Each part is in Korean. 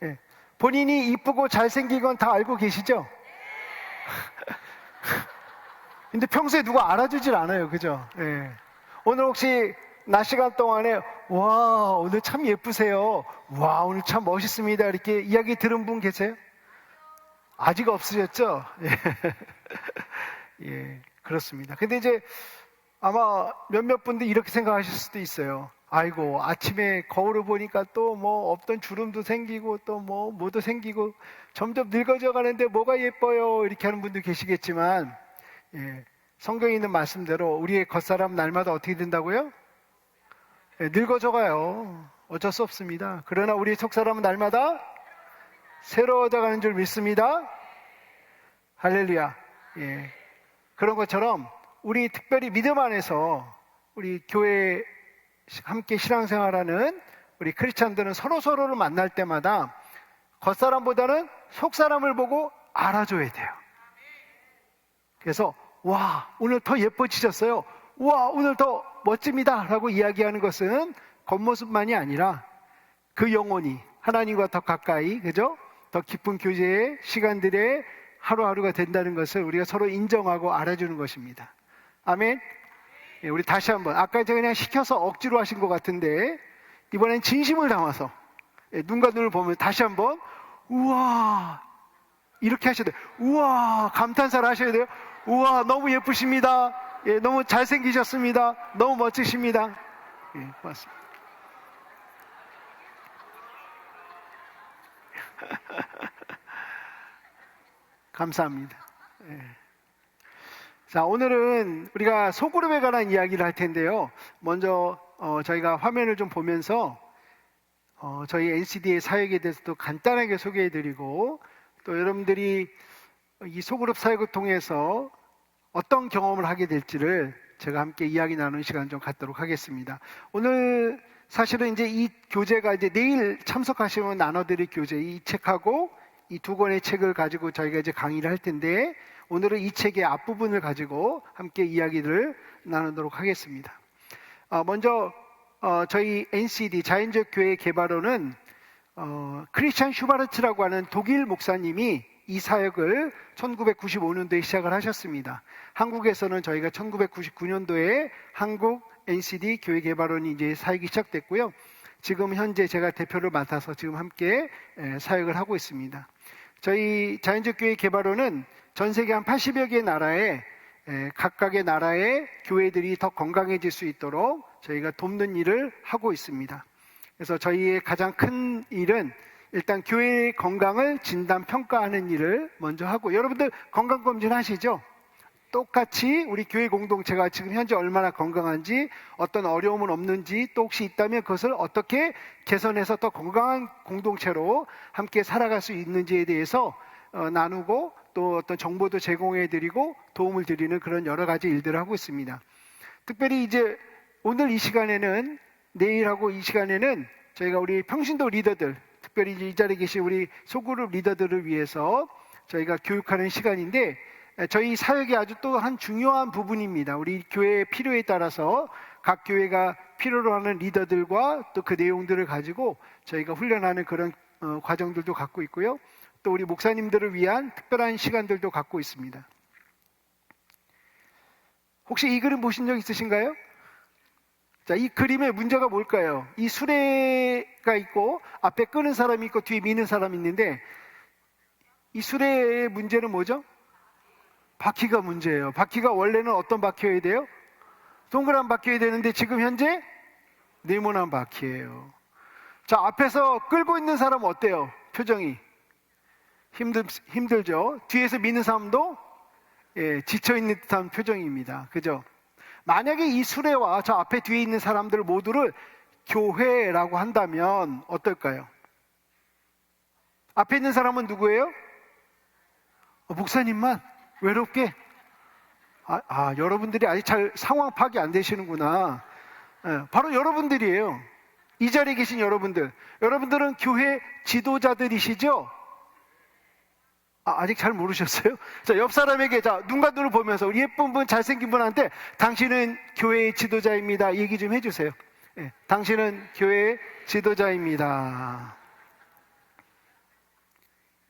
예. 본인이 이쁘고 잘생긴 건 다 알고 계시죠? 근데 평소에 누가 알아주질 않아요. 그죠? 예. 오늘 혹시 낮 시간 동안에 와 오늘 참 예쁘세요, 와 오늘 참 멋있습니다 이렇게 이야기 들은 분 계세요? 아직 없으셨죠? 예. 예, 그렇습니다. 근데 이제 아마 몇몇 분들 이렇게 생각하실 수도 있어요. 아이고 아침에 거울을 보니까 또 뭐 없던 주름도 생기고 또 뭐도 생기고 점점 늙어져 가는데 뭐가 예뻐요 이렇게 하는 분도 계시겠지만, 예, 성경에 있는 말씀대로 우리의 겉사람 날마다 어떻게 된다고요? 예, 늙어져 가요. 어쩔 수 없습니다. 그러나 우리의 속사람은 날마다 새로워져 가는 줄 믿습니다. 할렐루야. 예. 그런 것처럼 우리 특별히 믿음 안에서 우리 교회 함께 신앙생활하는 우리 크리스찬들은 서로를 만날 때마다 겉사람보다는 속사람을 보고 알아줘야 돼요. 그래서 와 오늘 더 예뻐지셨어요, 와 오늘 더 멋집니다 라고 이야기하는 것은 겉모습만이 아니라 그 영혼이 하나님과 더 가까이, 그죠? 더 깊은 교제의 시간들의 하루하루가 된다는 것을 우리가 서로 인정하고 알아주는 것입니다. 아멘. 예, 우리 다시 한번, 아까 제가 그냥 시켜서 억지로 하신 것 같은데 이번엔 진심을 담아서, 예, 눈과 눈을 보면 다시 한번 우와 이렇게 하셔야 돼요. 우와 감탄사를 하셔야 돼요. 우와 너무 예쁘십니다. 예, 너무 잘생기셨습니다. 너무 멋지십니다. 예, 고맙습니다. 감사합니다. 예. 자, 오늘은 우리가 소그룹에 관한 이야기를 할 텐데요. 먼저 저희가 화면을 좀 보면서 저희 NCD의 사역에 대해서도 간단하게 소개해드리고, 또 여러분들이 이 소그룹 사역을 통해서 어떤 경험을 하게 될지를 제가 함께 이야기 나누는 시간 좀 갖도록 하겠습니다. 오늘 사실은 이제 이 교재가 이제 내일 참석하시면 나눠드릴 교재, 이 책하고 이 두 권의 책을 가지고 저희가 이제 강의를 할 텐데, 오늘은 이 책의 앞부분을 가지고 함께 이야기를 나누도록 하겠습니다. 먼저 저희 NCD 자연적 교회 개발원은 크리스찬 슈바르츠라고 하는 독일 목사님이 이 사역을 1995년도에 시작을 하셨습니다. 한국에서는 저희가 1999년도에 한국 NCD 교회 개발원이 이제 사역이 시작됐고요. 지금 현재 제가 대표를 맡아서 지금 함께 사역을 하고 있습니다. 저희 자연적 교회 개발원은 전 세계 한 80여 개의 나라에 각각의 나라의 교회들이 더 건강해질 수 있도록 저희가 돕는 일을 하고 있습니다. 그래서 저희의 가장 큰 일은 일단 교회의 건강을 진단 평가하는 일을 먼저 하고, 여러분들 건강검진 하시죠? 똑같이 우리 교회 공동체가 지금 현재 얼마나 건강한지, 어떤 어려움은 없는지, 또 혹시 있다면 그것을 어떻게 개선해서 더 건강한 공동체로 함께 살아갈 수 있는지에 대해서 나누고, 또 어떤 정보도 제공해드리고 도움을 드리는 그런 여러 가지 일들을 하고 있습니다. 특별히 이제 오늘 이 시간에는, 내일하고 이 시간에는 저희가 우리 평신도 리더들, 특별히 이 자리에 계신 우리 소그룹 리더들을 위해서 저희가 교육하는 시간인데, 저희 사역의 아주 또 한 중요한 부분입니다. 우리 교회의 필요에 따라서 각 교회가 필요로 하는 리더들과 또 그 내용들을 가지고 저희가 훈련하는 그런 과정들도 갖고 있고요. 또 우리 목사님들을 위한 특별한 시간들도 갖고 있습니다. 혹시 이 그림 보신 적 있으신가요? 자, 이 그림의 문제가 뭘까요? 이 수레가 있고 앞에 끄는 사람이 있고 뒤에 미는 사람이 있는데, 이 수레의 문제는 뭐죠? 바퀴가 문제예요. 바퀴가 원래는 어떤 바퀴여야 돼요? 동그란 바퀴여야 되는데 지금 현재 네모난 바퀴예요. 자, 앞에서 끌고 있는 사람은 어때요? 표정이 힘들죠? 뒤에서 미는 사람도 지쳐있는 듯한 표정입니다. 그죠? 만약에 이 수레와 저 앞에 뒤에 있는 사람들 모두를 교회라고 한다면 어떨까요? 앞에 있는 사람은 누구예요? 목사님만 외롭게? 여러분들이 아직 잘 상황 파악이 안 되시는구나. 바로 여러분들이에요. 이 자리에 계신 여러분들. 여러분들은 교회 지도자들이시죠? 아직 잘 모르셨어요? 자, 옆 사람에게, 자, 눈과 눈을 보면서 우리 예쁜 분, 잘생긴 분한테 당신은 교회의 지도자입니다. 얘기 좀 해주세요. 당신은 교회의 지도자입니다.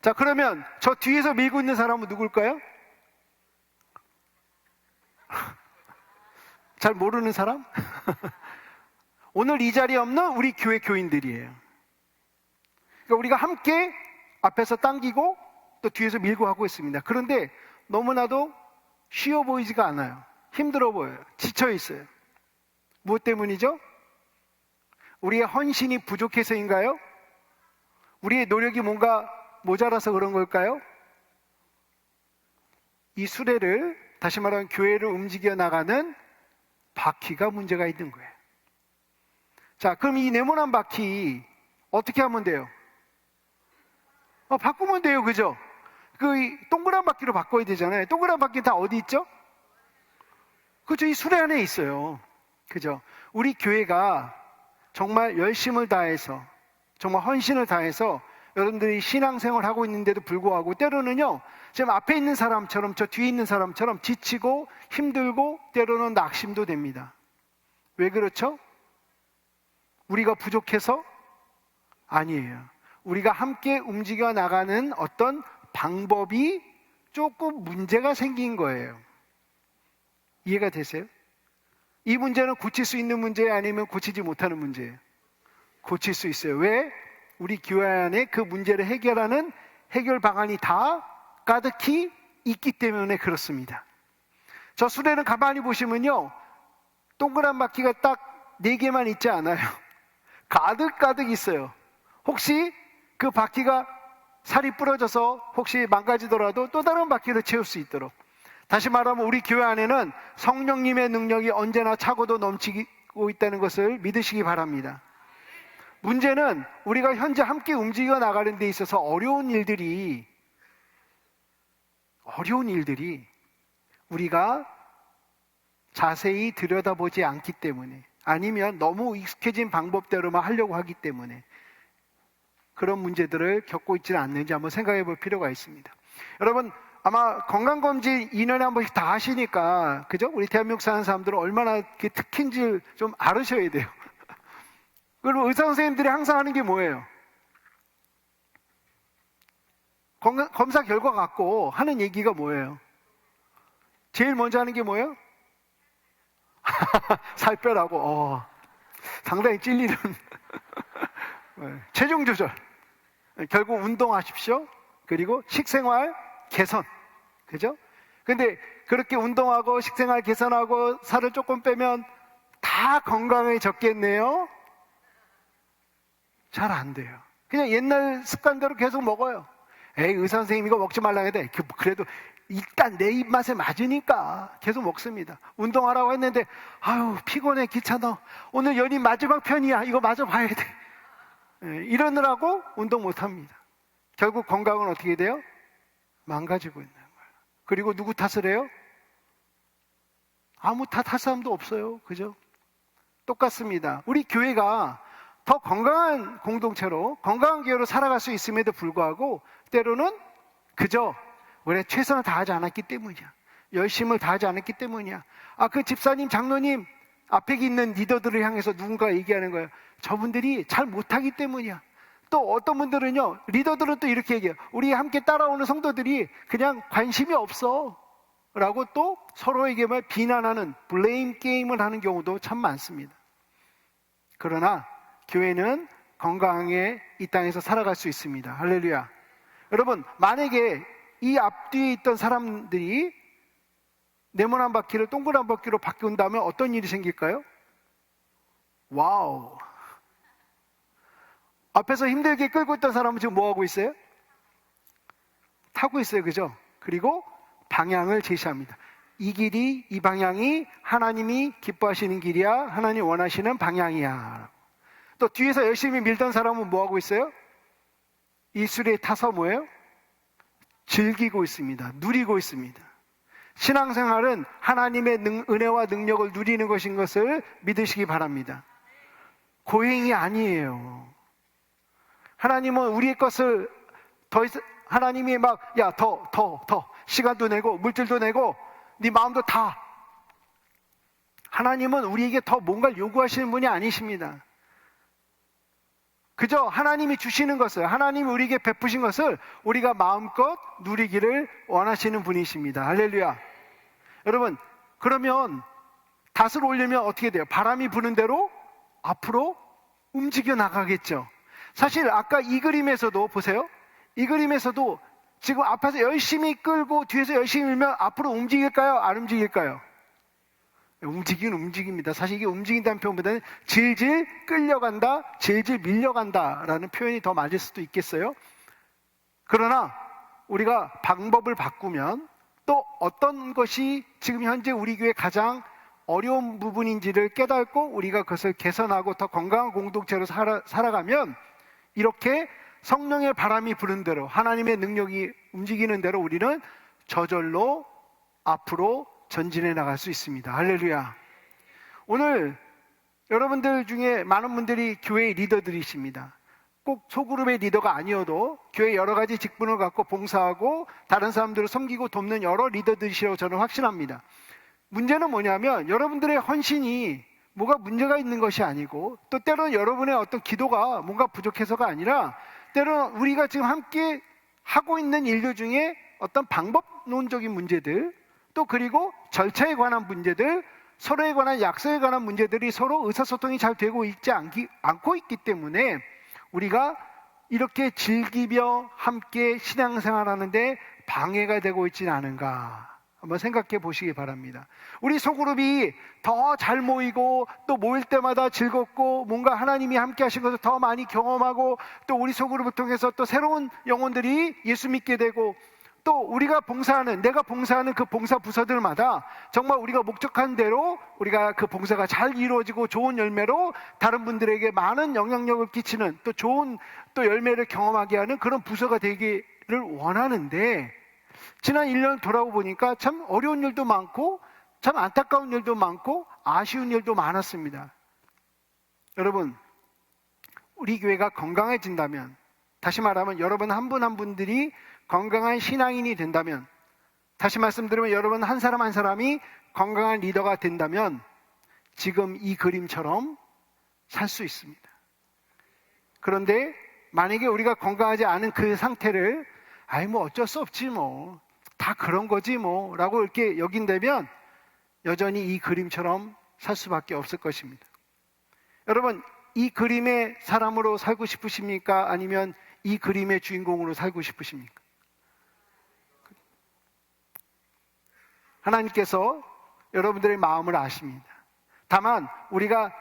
자, 그러면 저 뒤에서 밀고 있는 사람은 누굴까요? 잘 모르는 사람? 오늘 이 자리에 없는 우리 교회 교인들이에요. 그러니까 우리가 함께 앞에서 당기고 또 뒤에서 밀고 하고 있습니다. 그런데 너무나도 쉬워 보이지가 않아요. 힘들어 보여요. 지쳐 있어요. 무엇 때문이죠? 우리의 헌신이 부족해서인가요? 우리의 노력이 뭔가 모자라서 그런 걸까요? 이 수레를, 다시 말하면 교회를 움직여 나가는 바퀴가 문제가 있는 거예요. 자, 그럼 이 네모난 바퀴 어떻게 하면 돼요? 바꾸면 돼요. 그죠? 그 동그란 바퀴로 바꿔야 되잖아요. 동그란 바퀴 다 어디 있죠? 그죠? 이 수레 안에 있어요. 그죠? 우리 교회가 정말 열심을 다해서, 정말 헌신을 다해서 여러분들이 신앙생활을 하고 있는데도 불구하고 때로는요, 지금 앞에 있는 사람처럼, 저 뒤에 있는 사람처럼 지치고 힘들고 때로는 낙심도 됩니다. 왜 그렇죠? 우리가 부족해서? 아니에요. 우리가 함께 움직여 나가는 어떤 방법이 조금 문제가 생긴 거예요. 이해가 되세요? 이 문제는 고칠 수 있는 문제예요? 아니면 고치지 못하는 문제예요? 고칠 수 있어요. 왜? 우리 교회 안에 그 문제를 해결하는 해결 방안이 다 가득히 있기 때문에 그렇습니다. 저 수레는 가만히 보시면요, 동그란 바퀴가 딱 4개만 있지 않아요. 가득 있어요. 혹시 그 바퀴가 살이 부러져서 혹시 망가지더라도 또 다른 바퀴를 채울 수 있도록, 다시 말하면 우리 교회 안에는 성령님의 능력이 언제나 차고도 넘치고 있다는 것을 믿으시기 바랍니다. 문제는 우리가 현재 함께 움직여 나가는 데 있어서 어려운 일들이 우리가 자세히 들여다보지 않기 때문에, 아니면 너무 익숙해진 방법대로만 하려고 하기 때문에 그런 문제들을 겪고 있지는 않는지 한번 생각해 볼 필요가 있습니다. 여러분, 아마 건강검진 2년에 한 번씩 다 하시니까, 그죠? 우리 대한민국 사는 사람들은 얼마나 특혜인지 좀 알으셔야 돼요. 그리고 의사 선생님들이 항상 하는 게 뭐예요? 검사 결과 갖고 하는 얘기가 뭐예요? 제일 먼저 하는 게 뭐예요? 살 빼라고. 상당히 찔리는. 체중 조절. 결국 운동하십시오. 그리고 식생활 개선. 그죠? 근데 그렇게 운동하고 식생활 개선하고 살을 조금 빼면 다 건강해졌겠네요? 잘 안 돼요. 그냥 옛날 습관대로 계속 먹어요. 에이, 의사 선생님 이거 먹지 말라 해야 돼. 그래도 일단 내 입맛에 맞으니까 계속 먹습니다. 운동하라고 했는데, 아유, 피곤해, 귀찮아. 오늘 연휴 마지막 편이야. 이거 마저 봐야 돼. 이러느라고 운동 못 합니다. 결국 건강은 어떻게 돼요? 망가지고 있는 거예요. 그리고 누구 탓을 해요? 아무 탓할 사람도 없어요. 그죠? 똑같습니다. 우리 교회가 더 건강한 공동체로, 건강한 교회로 살아갈 수 있음에도 불구하고 때로는 그저 우리가 최선을 다하지 않았기 때문이야. 열심을 다하지 않았기 때문이야. 그 집사님, 장로님 앞에 있는 리더들을 향해서 누군가 얘기하는 거예요. 저분들이 잘 못하기 때문이야. 또 어떤 분들은요, 리더들은 또 이렇게 얘기해요. 우리 함께 따라오는 성도들이 그냥 관심이 없어 라고 또 서로에게만 비난하는 블레임 게임을 하는 경우도 참 많습니다. 그러나 교회는 건강하게 이 땅에서 살아갈 수 있습니다. 할렐루야. 여러분, 만약에 이 앞뒤에 있던 사람들이 네모난 바퀴를 동그란 바퀴로 바꾼다면 어떤 일이 생길까요? 와우. 앞에서 힘들게 끌고 있던 사람은 지금 뭐 하고 있어요? 타고 있어요. 그죠? 그리고 방향을 제시합니다. 이 길이, 이 방향이 하나님이 기뻐하시는 길이야. 하나님 원하시는 방향이야. 또 뒤에서 열심히 밀던 사람은 뭐 하고 있어요? 이 수레에 타서 뭐예요? 즐기고 있습니다. 누리고 있습니다. 신앙생활은 하나님의 은혜와 능력을 누리는 것인 것을 믿으시기 바랍니다. 고행이 아니에요. 하나님은 우리의 것을 하나님이 막, 야, 더, 시간도 내고, 물질도 내고, 네 마음도 다. 하나님은 우리에게 더 뭔가를 요구하시는 분이 아니십니다. 그저 하나님이 주시는 것을, 하나님이 우리에게 베푸신 것을 우리가 마음껏 누리기를 원하시는 분이십니다. 할렐루야. 여러분, 그러면 닷을 올리면 어떻게 돼요? 바람이 부는 대로 앞으로 움직여 나가겠죠. 사실 아까 이 그림에서도 보세요. 이 그림에서도 지금 앞에서 열심히 끌고 뒤에서 열심히 밀면 앞으로 움직일까요? 안 움직일까요? 움직이긴 움직입니다. 사실 이게 움직인다는 표현보다는 질질 끌려간다, 질질 밀려간다 라는 표현이 더 맞을 수도 있겠어요. 그러나 우리가 방법을 바꾸면 또 어떤 것이 지금 현재 우리 교회 가장 어려운 부분인지를 깨닫고 우리가 그것을 개선하고 더 건강한 공동체로 살아가면 이렇게 성령의 바람이 부는 대로, 하나님의 능력이 움직이는 대로 우리는 저절로 앞으로 전진해 나갈 수 있습니다. 할렐루야. 오늘 여러분들 중에 많은 분들이 교회의 리더들이십니다. 꼭 소그룹의 리더가 아니어도 교회 여러 가지 직분을 갖고 봉사하고 다른 사람들을 섬기고 돕는 여러 리더들이시라고 저는 확신합니다. 문제는 뭐냐면 여러분들의 헌신이 뭐가 문제가 있는 것이 아니고, 또 때로는 여러분의 어떤 기도가 뭔가 부족해서가 아니라 때로는 우리가 지금 함께 하고 있는 일들 중에 어떤 방법론적인 문제들, 또 그리고 절차에 관한 문제들, 서로에 관한 약속에 관한 문제들이 서로 의사소통이 잘 되고 있지 않고 있기 때문에 우리가 이렇게 즐기며 함께 신앙생활하는데 방해가 되고 있지는 않은가 한번 생각해 보시기 바랍니다. 우리 소그룹이 더 잘 모이고 또 모일 때마다 즐겁고 뭔가 하나님이 함께 하신 것을 더 많이 경험하고 또 우리 소그룹을 통해서 또 새로운 영혼들이 예수 믿게 되고 또 우리가 내가 봉사하는 그 봉사 부서들마다 정말 우리가 목적한 대로 우리가 그 봉사가 잘 이루어지고 좋은 열매로 다른 분들에게 많은 영향력을 끼치는 또 좋은 또 열매를 경험하게 하는 그런 부서가 되기를 원하는데, 지난 1년 돌아보니까 참 어려운 일도 많고 참 안타까운 일도 많고 아쉬운 일도 많았습니다. 여러분, 우리 교회가 건강해진다면, 다시 말하면 여러분 한 분 한 분들이 건강한 신앙인이 된다면, 다시 말씀드리면 여러분 한 사람 한 사람이 건강한 리더가 된다면 지금 이 그림처럼 살 수 있습니다. 그런데 만약에 우리가 건강하지 않은 그 상태를 뭐 어쩔 수 없지 다 그런 거지 라고 이렇게 여긴다면 여전히 이 그림처럼 살 수밖에 없을 것입니다. 여러분, 이 그림의 사람으로 살고 싶으십니까? 아니면 이 그림의 주인공으로 살고 싶으십니까? 하나님께서 여러분들의 마음을 아십니다. 다만 우리가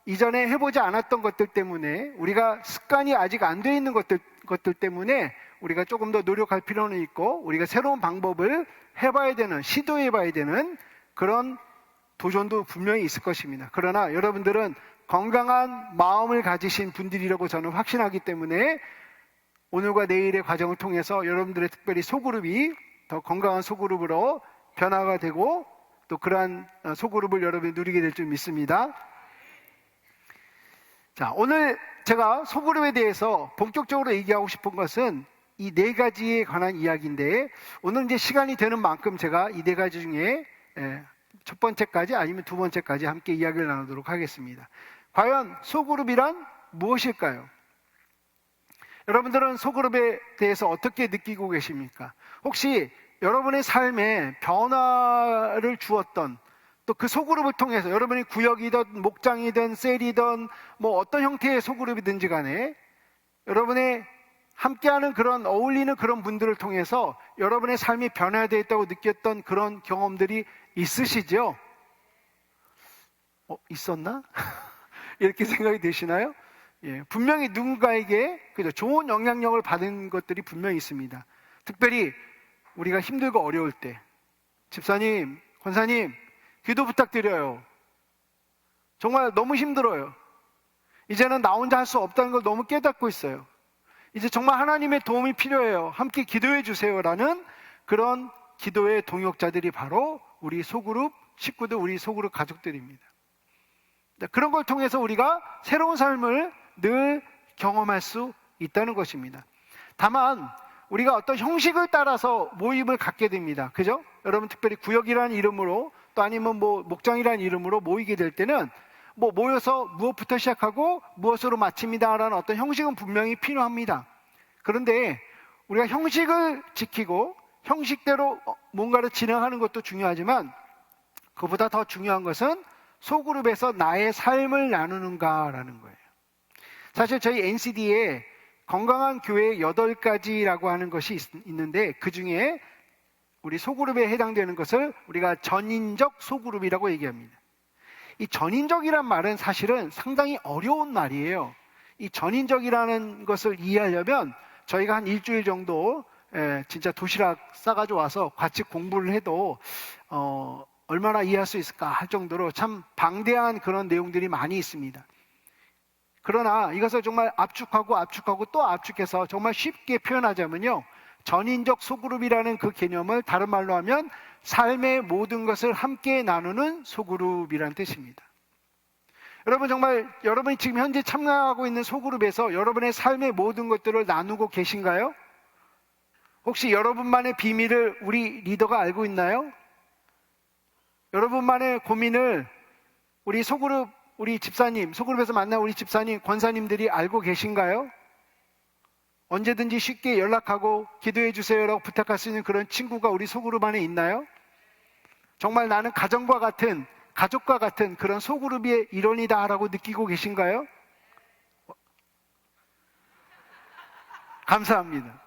이전에 해보지 않았던 것들 때문에, 우리가 습관이 아직 안 돼 있는 것들 때문에 우리가 조금 더 노력할 필요는 있고, 우리가 새로운 방법을 해봐야 되는, 시도해봐야 되는 그런 도전도 분명히 있을 것입니다. 그러나 여러분들은 건강한 마음을 가지신 분들이라고 저는 확신하기 때문에 오늘과 내일의 과정을 통해서 여러분들의 특별히 소그룹이 더 건강한 소그룹으로 변화가 되고 또 그러한 소그룹을 여러분이 누리게 될 줄 믿습니다. 자, 오늘 제가 소그룹에 대해서 본격적으로 얘기하고 싶은 것은 이 4가지에 관한 이야기인데, 오늘 이제 시간이 되는 만큼 제가 이 4가지 중에 첫 번째까지 아니면 두 번째까지 함께 이야기를 나누도록 하겠습니다. 과연 소그룹이란 무엇일까요? 여러분들은 소그룹에 대해서 어떻게 느끼고 계십니까? 혹시 여러분의 삶에 변화를 주었던, 또 그 소그룹을 통해서 여러분이 구역이든 목장이든 셀이든 뭐 어떤 형태의 소그룹이든지 간에 여러분의 함께하는 그런 어울리는 그런 분들을 통해서 여러분의 삶이 변화되어 있다고 느꼈던 그런 경험들이 있으시죠? 있었나? 이렇게 생각이 되시나요? 예, 분명히 누군가에게 좋은 영향력을 받은 것들이 분명히 있습니다. 특별히 우리가 힘들고 어려울 때, 집사님, 권사님, 기도 부탁드려요. 정말 너무 힘들어요. 이제는 나 혼자 할 수 없다는 걸 너무 깨닫고 있어요. 이제 정말 하나님의 도움이 필요해요. 함께 기도해 주세요라는 그런 기도의 동역자들이 바로 우리 소그룹 식구들, 우리 소그룹 가족들입니다. 그런 걸 통해서 우리가 새로운 삶을 늘 경험할 수 있다는 것입니다. 다만 우리가 어떤 형식을 따라서 모임을 갖게 됩니다. 그죠? 여러분, 특별히 구역이라는 이름으로 또 아니면 목장이라는 이름으로 모이게 될 때는 모여서 무엇부터 시작하고 무엇으로 마칩니다라는 어떤 형식은 분명히 필요합니다. 그런데 우리가 형식을 지키고 형식대로 뭔가를 진행하는 것도 중요하지만 그보다 더 중요한 것은 소그룹에서 나의 삶을 나누는가라는 거예요. 사실 저희 NCD에 건강한 교회 8가지라고 하는 것이 있는데 그 중에 우리 소그룹에 해당되는 것을 우리가 전인적 소그룹이라고 얘기합니다. 이 전인적이란 말은 사실은 상당히 어려운 말이에요. 이 전인적이라는 것을 이해하려면 저희가 한 일주일 정도 진짜 도시락 싸가지고 와서 같이 공부를 해도 얼마나 이해할 수 있을까 할 정도로 참 방대한 그런 내용들이 많이 있습니다. 그러나 이것을 정말 압축하고 또 압축해서 정말 쉽게 표현하자면요, 전인적 소그룹이라는 그 개념을 다른 말로 하면 삶의 모든 것을 함께 나누는 소그룹이라는 뜻입니다. 여러분, 정말 여러분이 지금 현재 참가하고 있는 소그룹에서 여러분의 삶의 모든 것들을 나누고 계신가요? 혹시 여러분만의 비밀을 우리 리더가 알고 있나요? 여러분만의 고민을 우리 소그룹, 우리 집사님, 소그룹에서 만난 우리 집사님, 권사님들이 알고 계신가요? 언제든지 쉽게 연락하고 기도해 주세요라고 부탁할 수 있는 그런 친구가 우리 소그룹 안에 있나요? 정말 나는 가정과 같은, 가족과 같은 그런 소그룹의 일원이다라고 느끼고 계신가요? 감사합니다.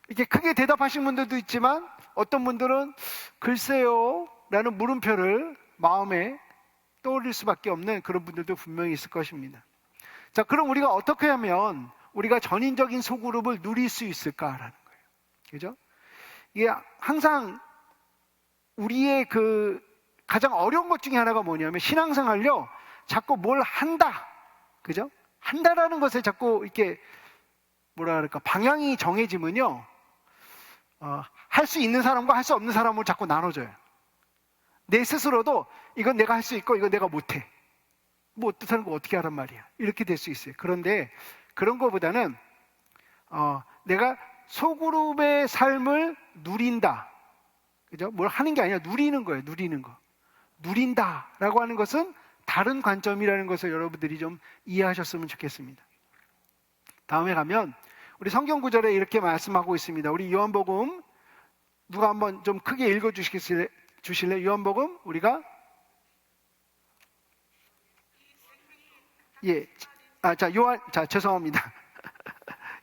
이렇게 크게 대답하신 분들도 있지만 어떤 분들은 글쎄요 라는 물음표를 마음에 떠올릴 수밖에 없는 그런 분들도 분명히 있을 것입니다. 자, 그럼 우리가 어떻게 하면 우리가 전인적인 소그룹을 누릴 수 있을까라는 거예요. 그죠? 이게 항상 우리의 그 가장 어려운 것 중에 하나가 뭐냐면 신앙생활요, 자꾸 뭘 한다. 그죠? 한다라는 것에 자꾸 이렇게 뭐라 그럴까, 방향이 정해지면요, 할 수 있는 사람과 할 수 없는 사람을 자꾸 나눠줘요. 내 스스로도 이건 내가 할 수 있고 이건 내가 못해. 뭐 어떻다는 거 어떻게 하란 말이야. 이렇게 될 수 있어요. 그런데 그런 거보다는 내가 소그룹의 삶을 누린다. 그죠? 뭘 하는 게 아니라 누리는 거예요. 누리는 거. 누린다라고 하는 것은 다른 관점이라는 것을 여러분들이 좀 이해하셨으면 좋겠습니다. 다음에 가면 우리 성경 구절에 이렇게 말씀하고 있습니다. 우리 요한복음 누가 한번 좀 크게 읽어 주실래요? 요한복음 우리가 죄송합니다.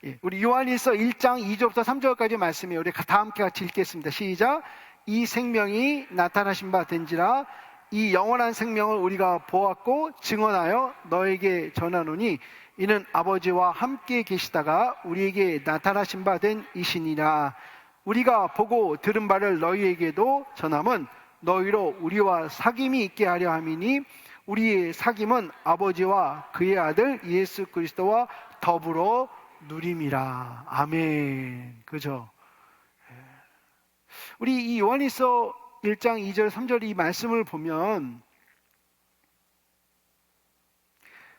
예, 우리 요한일서 1장 2절부터 3절까지 말씀이에요. 우리 다 함께 같이 읽겠습니다. 시작. 이 생명이 나타나신 바 된지라 이 영원한 생명을 우리가 보았고 증언하여 너에게 전하노니 이는 아버지와 함께 계시다가 우리에게 나타나신 바 된 이시니라. 우리가 보고 들은 바를 너희에게도 전함은 너희로 우리와 사귐이 있게 하려 함이니 우리의 사귐은 아버지와 그의 아들 예수 그리스도와 더불어 누림이라. 아멘. 그죠? 우리 이 요한일서 1장 2절 3절 이 말씀을 보면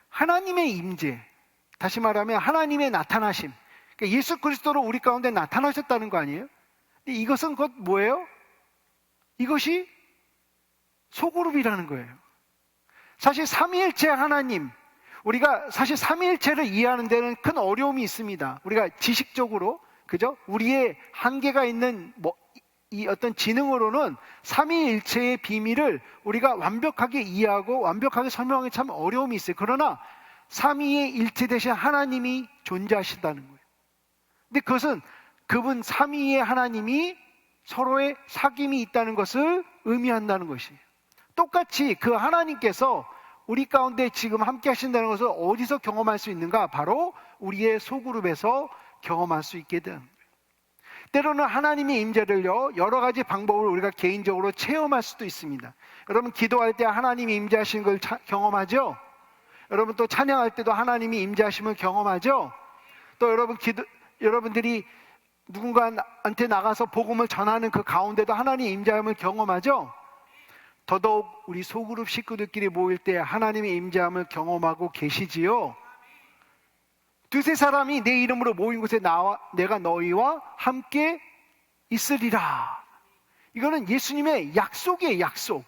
하나님의 임재, 다시 말하면 하나님의 나타나심, 그러니까 예수 그리스도로 우리 가운데 나타나셨다는 거 아니에요? 근데 이것은 곧 뭐예요? 이것이 소그룹이라는 거예요. 사실 삼위일체 하나님, 우리가 사실 삼위일체를 이해하는 데는 큰 어려움이 있습니다. 우리가 지식적으로, 그죠? 우리의 한계가 있는 이 어떤 지능으로는 삼위일체의 비밀을 우리가 완벽하게 이해하고 완벽하게 설명하기 참 어려움이 있어요. 그러나 삼위의 일체 대신 하나님이 존재하신다는 거예요. 근데 그것은 그분 삼위의 하나님이 서로의 사귐이 있다는 것을 의미한다는 것이에요. 똑같이 그 하나님께서 우리 가운데 지금 함께 하신다는 것을 어디서 경험할 수 있는가? 바로 우리의 소그룹에서 경험할 수 있게 되는 거예요. 때로는 하나님의 임재를요, 여러 가지 방법으로 우리가 개인적으로 체험할 수도 있습니다. 여러분 기도할 때 하나님이 임재하시는 걸 경험하죠? 여러분 또 찬양할 때도 하나님이 임재하심을 경험하죠? 또 여러분들이 누군가한테 나가서 복음을 전하는 그 가운데도 하나님의 임재함을 경험하죠? 더더욱 우리 소그룹 식구들끼리 모일 때 하나님의 임재함을 경험하고 계시지요? 두세 사람이 내 이름으로 모인 곳에 내가 너희와 함께 있으리라. 이거는 예수님의 약속이에요. 약속.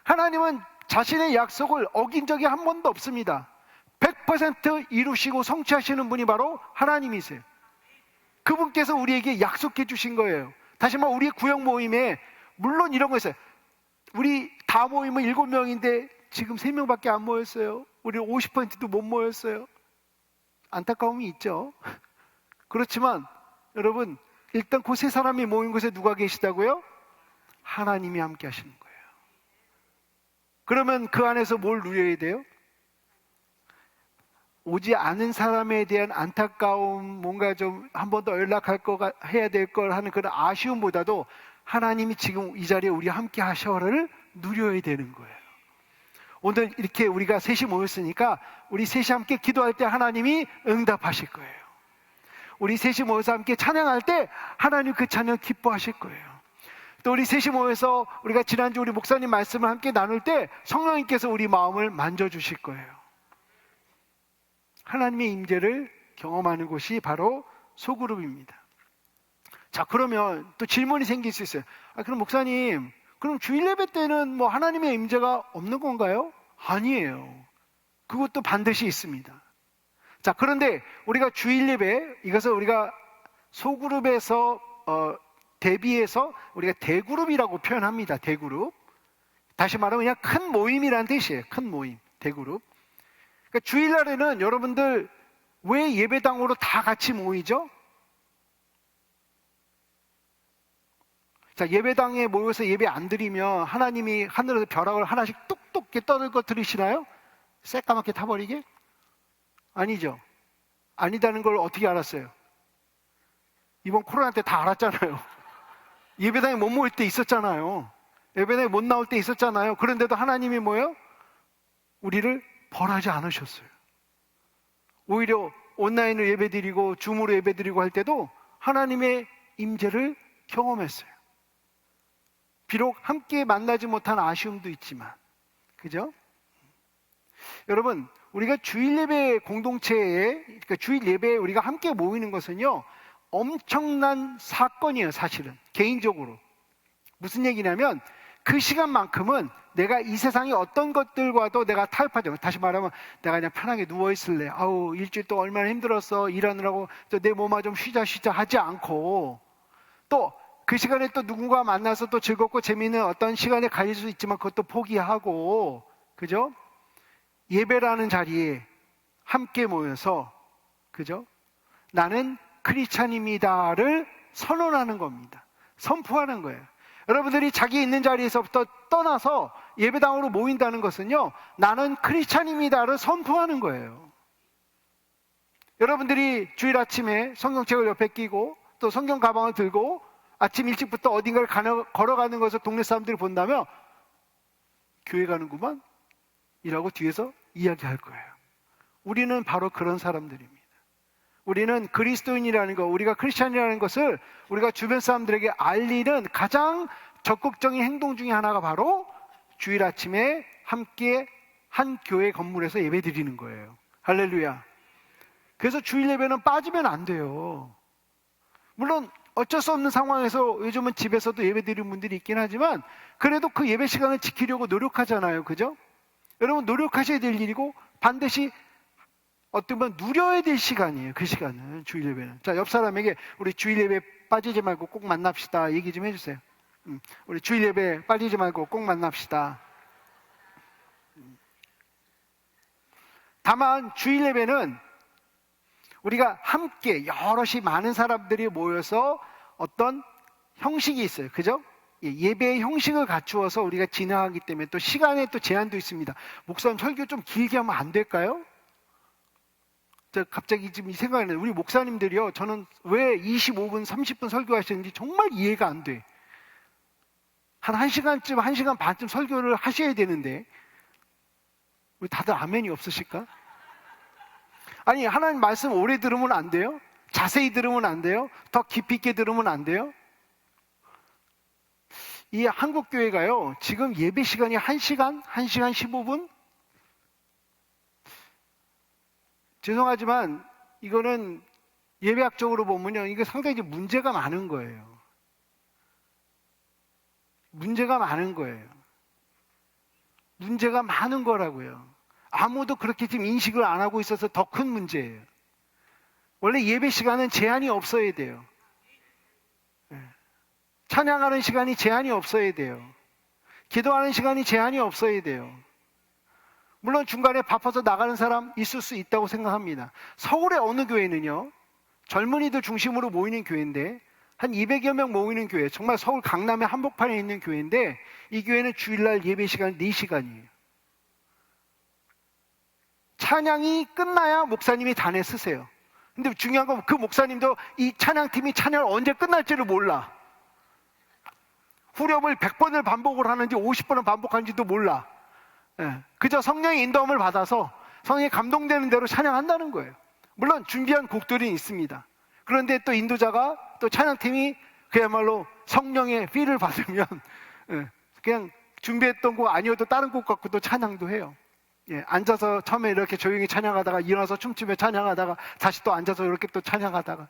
하나님은 자신의 약속을 어긴 적이 한 번도 없습니다. 100% 이루시고 성취하시는 분이 바로 하나님이세요. 그분께서 우리에게 약속해 주신 거예요. 다시 말해 우리 구역 모임에 물론 이런 거 있어요. 우리 다 모이면 7명인데 지금 3명밖에 안 모였어요. 우리 50%도 못 모였어요. 안타까움이 있죠. 그렇지만 여러분, 일단 그 세 사람이 모인 곳에 누가 계시다고요? 하나님이 함께 하시는 거예요. 그러면 그 안에서 뭘 누려야 돼요? 오지 않은 사람에 대한 안타까움, 뭔가 좀 한 번 더 연락할 거 해야 될 걸 하는 그런 아쉬움보다도 하나님이 지금 이 자리에 우리 함께 하셔를 누려야 되는 거예요. 오늘 이렇게 우리가 셋이 모였으니까 우리 셋이 함께 기도할 때 하나님이 응답하실 거예요. 우리 셋이 모여서 함께 찬양할 때 하나님 그 찬양 기뻐하실 거예요. 또 우리 셋이 모여서 우리가 지난주 우리 목사님 말씀을 함께 나눌 때 성령님께서 우리 마음을 만져주실 거예요. 하나님의 임재를 경험하는 곳이 바로 소그룹입니다. 자, 그러면 또 질문이 생길 수 있어요. 그럼 목사님, 그럼 주일 예배 때는 뭐 하나님의 임재가 없는 건가요? 아니에요. 그것도 반드시 있습니다. 자, 그런데 우리가 주일 예배, 이것을 우리가 소그룹에서 대비해서 우리가 대그룹이라고 표현합니다. 대그룹. 다시 말하면 그냥 큰 모임이라는 뜻이에요. 큰 모임, 대그룹. 그러니까 주일날에는 여러분들 왜 예배당으로 다 같이 모이죠? 자, 예배당에 모여서 예배 안 드리면 하나님이 하늘에서 벼락을 하나씩 뚝뚝 떠들 거 들으시나요? 새까맣게 타버리게? 아니죠. 아니다는 걸 어떻게 알았어요? 이번 코로나 때 다 알았잖아요. 예배당에 못 모일 때 있었잖아요. 예배당에 못 나올 때 있었잖아요. 그런데도 하나님이 뭐예요? 우리를 벌하지 않으셨어요. 오히려 온라인으로 예배드리고 줌으로 예배드리고 할 때도 하나님의 임재를 경험했어요. 비록 함께 만나지 못한 아쉬움도 있지만, 그죠? 여러분, 우리가 주일 예배 공동체에, 그러니까 주일 예배에 우리가 함께 모이는 것은요, 엄청난 사건이에요, 사실은. 개인적으로. 무슨 얘기냐면, 그 시간만큼은 내가 이 세상의 어떤 것들과도 내가 타협하죠. 다시 말하면, 내가 그냥 편하게 누워있을래. 아우, 일주일 동안 얼마나 힘들었어. 일하느라고 내 몸아 좀 쉬자 하지 않고, 또, 그 시간에 또 누군가 만나서 또 즐겁고 재미있는 어떤 시간에 가질 수 있지만 그것도 포기하고, 그죠? 예배라는 자리에 함께 모여서, 그죠? 나는 크리스찬입니다를 선언하는 겁니다. 선포하는 거예요. 여러분들이 자기 있는 자리에서부터 떠나서 예배당으로 모인다는 것은요, 나는 크리스찬입니다를 선포하는 거예요. 여러분들이 주일 아침에 성경책을 옆에 끼고 또 성경 가방을 들고 아침 일찍부터 어딘가를 걸어가는 것을 동네 사람들이 본다면 교회 가는구만 이라고 뒤에서 이야기할 거예요. 우리는 바로 그런 사람들입니다. 우리는 그리스도인이라는 것, 우리가 크리스찬이라는 것을 우리가 주변 사람들에게 알리는 가장 적극적인 행동 중에 하나가 바로 주일 아침에 함께 한 교회 건물에서 예배 드리는 거예요. 할렐루야. 그래서 주일 예배는 빠지면 안 돼요. 물론 어쩔 수 없는 상황에서 요즘은 집에서도 예배 드리는 분들이 있긴 하지만 그래도 그 예배 시간을 지키려고 노력하잖아요. 그죠? 여러분 노력하셔야 될 일이고 반드시 어떤 건 누려야 될 시간이에요. 그 시간은, 주일 예배는. 자, 옆 사람에게 우리 주일 예배 빠지지 말고 꼭 만납시다 얘기 좀 해주세요. 우리 주일 예배 빠지지 말고 꼭 만납시다. 다만 주일 예배는 우리가 함께 여럿이 많은 사람들이 모여서 어떤 형식이 있어요. 그죠? 예배의 형식을 갖추어서 우리가 진행하기 때문에 또 시간에 또 제한도 있습니다. 목사님 설교 좀 길게 하면 안 될까요? 저 갑자기 지금 이 생각이 나요. 우리 목사님들이요. 저는 왜 25분, 30분 설교하시는지 정말 이해가 안 돼. 한 1시간쯤, 1시간 반쯤 설교를 하셔야 되는데 우리 다들 아멘이 없으실까? 아니, 하나님 말씀 오래 들으면 안 돼요? 자세히 들으면 안 돼요? 더 깊이 있게 들으면 안 돼요? 이 한국교회가요, 지금 예배 시간이 1시간, 1시간 15분? 죄송하지만, 이거는 예배학적으로 보면요, 이게 상당히 문제가 많은 거예요. 문제가 많은 거예요. 문제가 많은 거라고요. 아무도 그렇게 지금 인식을 안 하고 있어서 더 큰 문제예요. 원래 예배 시간은 제한이 없어야 돼요. 찬양하는 시간이 제한이 없어야 돼요. 기도하는 시간이 제한이 없어야 돼요. 물론 중간에 바빠서 나가는 사람 있을 수 있다고 생각합니다. 서울의 어느 교회는요, 젊은이들 중심으로 모이는 교회인데 한 200여 명 모이는 교회, 정말 서울 강남의 한복판에 있는 교회인데 이 교회는 주일날 예배 시간 4시간이에요. 찬양이 끝나야 목사님이 단에 쓰세요. 근데 중요한 건 그 목사님도 이 찬양팀이 찬양을 언제 끝날지를 몰라. 후렴을 100번을 반복을 하는지 50번을 반복하는지도 몰라. 그저 성령의 인도함을 받아서 성령이 감동되는 대로 찬양한다는 거예요. 물론 준비한 곡들이 있습니다. 그런데 또 인도자가 또 찬양팀이 그야말로 성령의 필을 받으면 그냥 준비했던 곡 아니어도 다른 곡 갖고 또 찬양도 해요. 앉아서 처음에 이렇게 조용히 찬양하다가 일어나서 춤추며 찬양하다가 다시 또 앉아서 이렇게 또 찬양하다가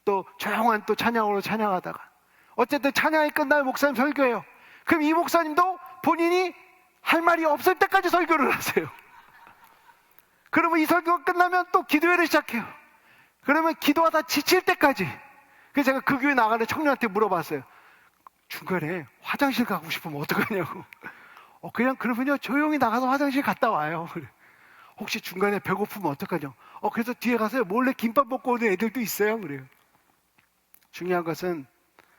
또 조용한 또 찬양으로 찬양하다가 어쨌든 찬양이 끝나면 목사님 설교해요. 그럼 이 목사님도 본인이 할 말이 없을 때까지 설교를 하세요. 그러면 이 설교가 끝나면 또 기도회를 시작해요. 그러면 기도하다 지칠 때까지. 그래서 제가 그 교회 나가는 청년한테 물어봤어요. 중간에 화장실 가고 싶으면 어떡하냐고. 그냥 그러면요 조용히 나가서 화장실 갔다 와요. 혹시 중간에 배고프면 어떡하냐. 그래서 뒤에 가서 몰래 김밥 먹고 오는 애들도 있어요. 그래요. 중요한 것은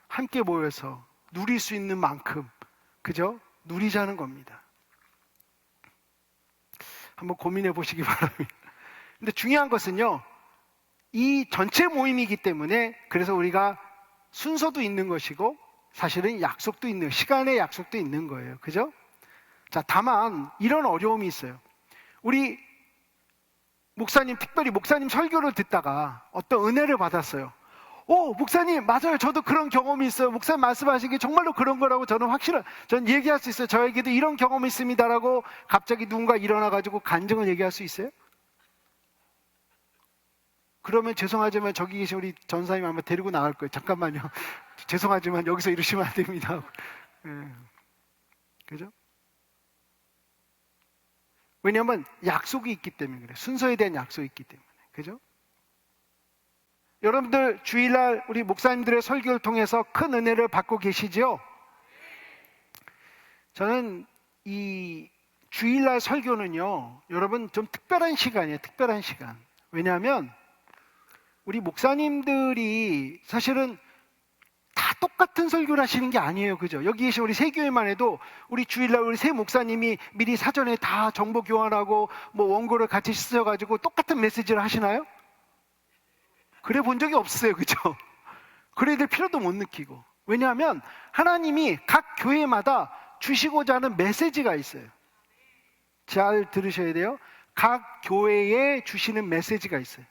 함께 모여서 누릴 수 있는 만큼 그죠? 누리자는 겁니다. 한번 고민해 보시기 바랍니다. 근데 중요한 것은요, 이 전체 모임이기 때문에 그래서 우리가 순서도 있는 것이고 사실은 약속도 있는, 시간의 약속도 있는 거예요. 그죠? 자, 다만 이런 어려움이 있어요. 우리 목사님, 특별히 목사님 설교를 듣다가 어떤 은혜를 받았어요. 목사님, 맞아요. 저도 그런 경험이 있어요. 목사님 말씀하신 게 정말로 그런 거라고 저는 전 얘기할 수 있어요. 저에게도 이런 경험이 있습니다라고 갑자기 누군가 일어나가지고 간증을 얘기할 수 있어요? 그러면 죄송하지만 저기 계신 우리 전사님 아마 데리고 나갈 거예요. 잠깐만요. 죄송하지만 여기서 이러시면 안 됩니다. 그죠? 왜냐하면 약속이 있기 때문에 그래요. 순서에 대한 약속이 있기 때문에. 그죠? 여러분들 주일날 우리 목사님들의 설교를 통해서 큰 은혜를 받고 계시죠? 저는 이 주일날 설교는요, 여러분 좀 특별한 시간이에요. 특별한 시간. 왜냐하면 우리 목사님들이 사실은 다 똑같은 설교를 하시는 게 아니에요. 그죠? 여기 계신 우리 세 교회만 해도 우리 주일날 우리 세 목사님이 미리 사전에 다 정보 교환하고 뭐 원고를 같이 쓰셔가지고 똑같은 메시지를 하시나요? 그래 본 적이 없어요. 그죠? 그래야 될 필요도 못 느끼고. 왜냐하면 하나님이 각 교회마다 주시고자 하는 메시지가 있어요. 잘 들으셔야 돼요. 각 교회에 주시는 메시지가 있어요.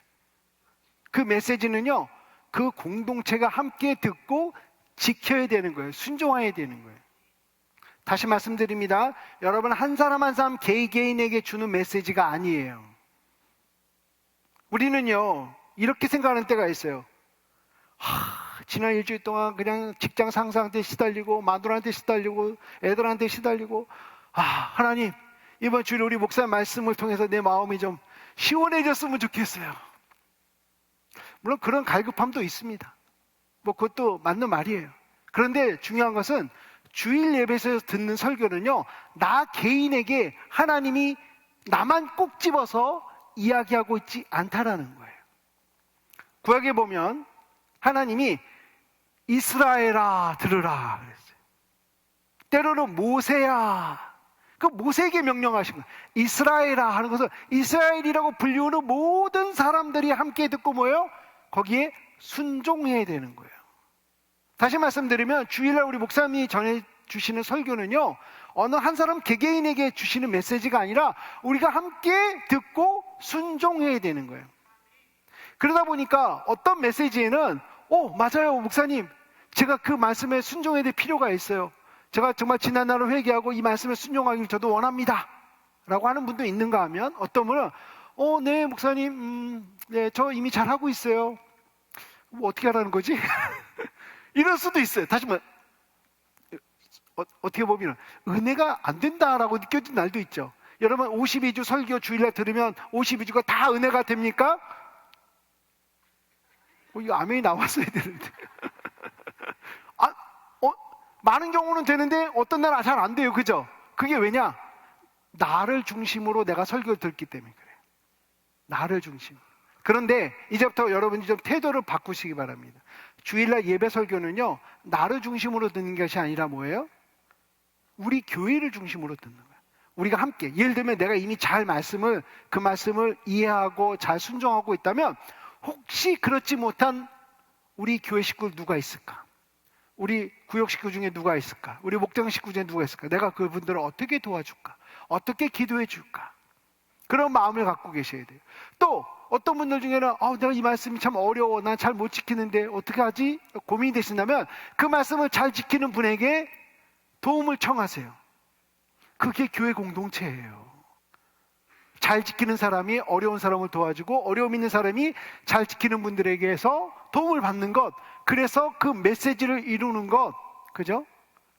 그 메시지는요, 그 공동체가 함께 듣고 지켜야 되는 거예요. 순종해야 되는 거예요. 다시 말씀드립니다. 여러분 한 사람 한 사람 개인에게 주는 메시지가 아니에요. 우리는요, 이렇게 생각하는 때가 있어요. 지난 일주일 동안 그냥 직장 상사한테 시달리고 마누라한테 시달리고 애들한테 시달리고 하나님 이번 주일 우리 목사의 말씀을 통해서 내 마음이 좀 시원해졌으면 좋겠어요. 물론 그런 갈급함도 있습니다. 뭐 그것도 맞는 말이에요. 그런데 중요한 것은 주일 예배에서 듣는 설교는요, 나 개인에게 하나님이 나만 꼭 집어서 이야기하고 있지 않다라는 거예요. 구약에 보면 하나님이 이스라엘아 들으라 그랬어요. 때로는 모세야, 그 모세에게 명령하신 거예요. 이스라엘아 하는 것은 이스라엘이라고 불리우는 모든 사람들이 함께 듣고 뭐예요? 거기에 순종해야 되는 거예요. 다시 말씀드리면 주일날 우리 목사님이 전해주시는 설교는요, 어느 한 사람 개개인에게 주시는 메시지가 아니라 우리가 함께 듣고 순종해야 되는 거예요. 그러다 보니까 어떤 메시지에는 맞아요 목사님, 제가 그 말씀에 순종해야 될 필요가 있어요. 제가 정말 지난날을 회개하고 이 말씀에 순종하기를 저도 원합니다 라고 하는 분도 있는가 하면, 어떤 분은 네 목사님 네, 저 이미 잘하고 있어요. 뭐 어떻게 하라는 거지? 이럴 수도 있어요. 다시 말해 어떻게 보면 은혜가 안 된다라고 느껴진 날도 있죠. 여러분 52주 설교 주일날 들으면 52주가 다 은혜가 됩니까? 이거 아멘이 나왔어야 되는데. 많은 경우는 되는데 어떤 날은 잘 안 돼요. 그죠? 그게 왜냐? 나를 중심으로 내가 설교를 듣기 때문에 그래요. 나를 중심. 그런데 이제부터 여러분이 좀 태도를 바꾸시기 바랍니다. 주일날 예배 설교는요, 나를 중심으로 듣는 것이 아니라 뭐예요? 우리 교회를 중심으로 듣는 거예요. 우리가 함께, 예를 들면 내가 이미 그 말씀을 이해하고 잘 순종하고 있다면 혹시 그렇지 못한 우리 교회 식구 누가 있을까? 우리 구역 식구 중에 누가 있을까? 우리 목장 식구 중에 누가 있을까? 내가 그분들을 어떻게 도와줄까? 어떻게 기도해 줄까? 그런 마음을 갖고 계셔야 돼요. 또 어떤 분들 중에는 내가 이 말씀이 참 어려워, 난 잘 못 지키는데 어떻게 하지? 고민이 되신다면 그 말씀을 잘 지키는 분에게 도움을 청하세요. 그게 교회 공동체예요. 잘 지키는 사람이 어려운 사람을 도와주고 어려움 있는 사람이 잘 지키는 분들에게서 도움을 받는 것, 그래서 그 메시지를 이루는 것, 그죠?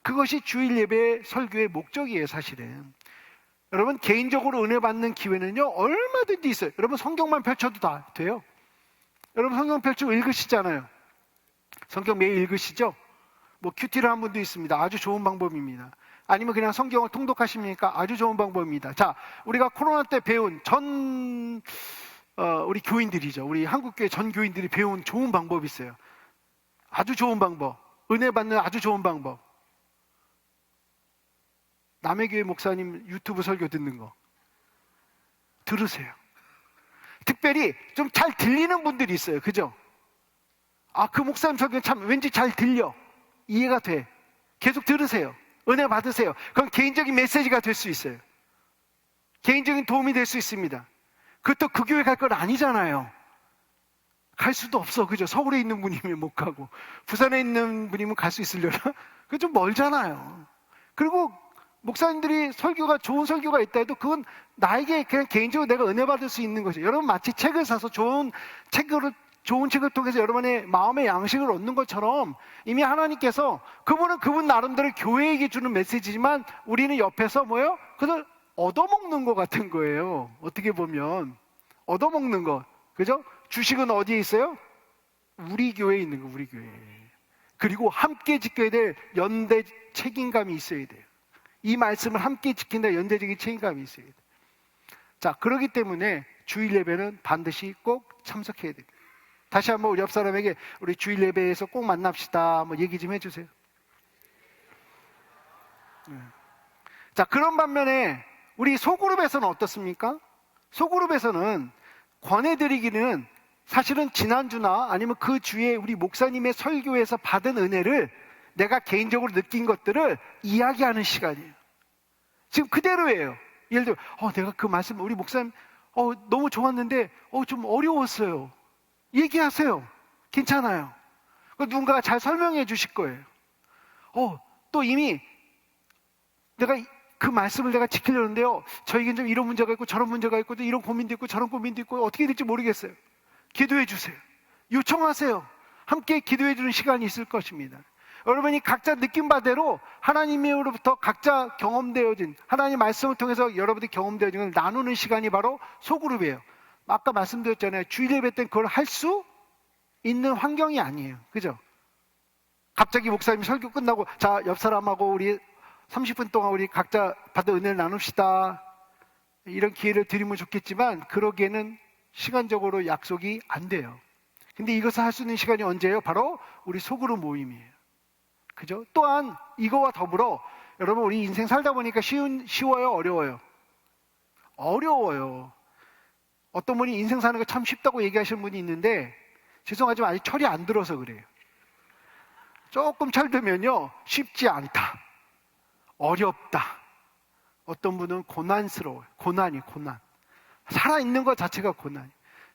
그것이 주일 예배 설교의 목적이에요. 사실은 여러분 개인적으로 은혜 받는 기회는요 얼마든지 있어요. 여러분 성경만 펼쳐도 다 돼요. 여러분 성경 펼치고 읽으시잖아요. 성경 매일 읽으시죠? 뭐 큐티를 한 분도 있습니다. 아주 좋은 방법입니다. 아니면 그냥 성경을 통독하십니까? 아주 좋은 방법입니다. 자, 우리가 코로나 때 배운 우리 교인들이죠. 우리 한국교회 전 교인들이 배운 좋은 방법이 있어요. 아주 좋은 방법. 은혜 받는 아주 좋은 방법. 남의 교회 목사님 유튜브 설교 듣는 거. 들으세요. 특별히 좀 잘 들리는 분들이 있어요. 그죠? 그 목사님 설교 참 왠지 잘 들려. 이해가 돼. 계속 들으세요. 은혜 받으세요. 그건 개인적인 메시지가 될 수 있어요. 개인적인 도움이 될 수 있습니다. 그것도 그 교회 갈 건 아니잖아요. 갈 수도 없어. 그죠? 서울에 있는 분이면 못 가고 부산에 있는 분이면 갈 수 있으려나? 그거 좀 멀잖아요. 그리고 목사님들이 좋은 설교가 있다 해도 그건 나에게 그냥 개인적으로 내가 은혜 받을 수 있는 거죠. 여러분 마치 책을 사서 좋은 책을 통해서 여러분의 마음의 양식을 얻는 것처럼 이미 하나님께서 그분은 그분 나름대로 교회에게 주는 메시지지만 우리는 옆에서 뭐예요? 그걸 얻어먹는 것 같은 거예요. 어떻게 보면 얻어먹는 것. 그죠? 주식은 어디에 있어요? 우리 교회에 있는 거, 우리 교회에. 그리고 함께 지켜야 될 연대 책임감이 있어야 돼요. 이 말씀을 함께 지킨다 연대적인 책임감이 있어야 돼요. 자, 그렇기 때문에 주일 예배는 반드시 꼭 참석해야 됩니다. 다시 한번 우리 옆 사람에게 우리 주일 예배에서 꼭 만납시다. 한번 얘기 좀 해주세요. 자, 그런 반면에 우리 소그룹에서는 어떻습니까? 소그룹에서는 권해드리기는 사실은 지난주나 아니면 그 주에 우리 목사님의 설교에서 받은 은혜를 내가 개인적으로 느낀 것들을 이야기하는 시간이에요. 지금 그대로예요. 예를 들어 내가 그 말씀 우리 목사님 너무 좋았는데 좀 어려웠어요. 얘기하세요. 괜찮아요. 누군가가 잘 설명해 주실 거예요. 또 이미 내가 그 말씀을 내가 지키려는데요. 저에겐 좀 이런 문제가 있고 저런 문제가 있고 또 이런 고민도 있고 저런 고민도 있고 어떻게 될지 모르겠어요. 기도해 주세요. 요청하세요. 함께 기도해 주는 시간이 있을 것입니다. 여러분이 각자 느낀 바대로 하나님으로부터 각자 경험되어진 하나님 말씀을 통해서 여러분들이 경험되어진 걸 나누는 시간이 바로 소그룹이에요. 아까 말씀드렸잖아요. 주일 예배 때는 그걸 할 수 있는 환경이 아니에요. 그죠? 갑자기 목사님이 설교 끝나고 자, 옆 사람하고 우리 30분 동안 우리 각자 받은 은혜를 나눕시다. 이런 기회를 드리면 좋겠지만 그러기에는 시간적으로 약속이 안 돼요. 근데 이것을 할 수 있는 시간이 언제예요? 바로 우리 소그룹 모임이에요. 그죠? 또한 이거와 더불어 여러분 우리 인생 살다 보니까 쉬워요? 어려워요? 어려워요. 어떤 분이 인생 사는 거 참 쉽다고 얘기하시는 분이 있는데 죄송하지만 아직 철이 안 들어서 그래요. 조금 철들면요 쉽지 않다. 어렵다. 어떤 분은 고난스러워요. 고난. 살아있는 것 자체가 고난.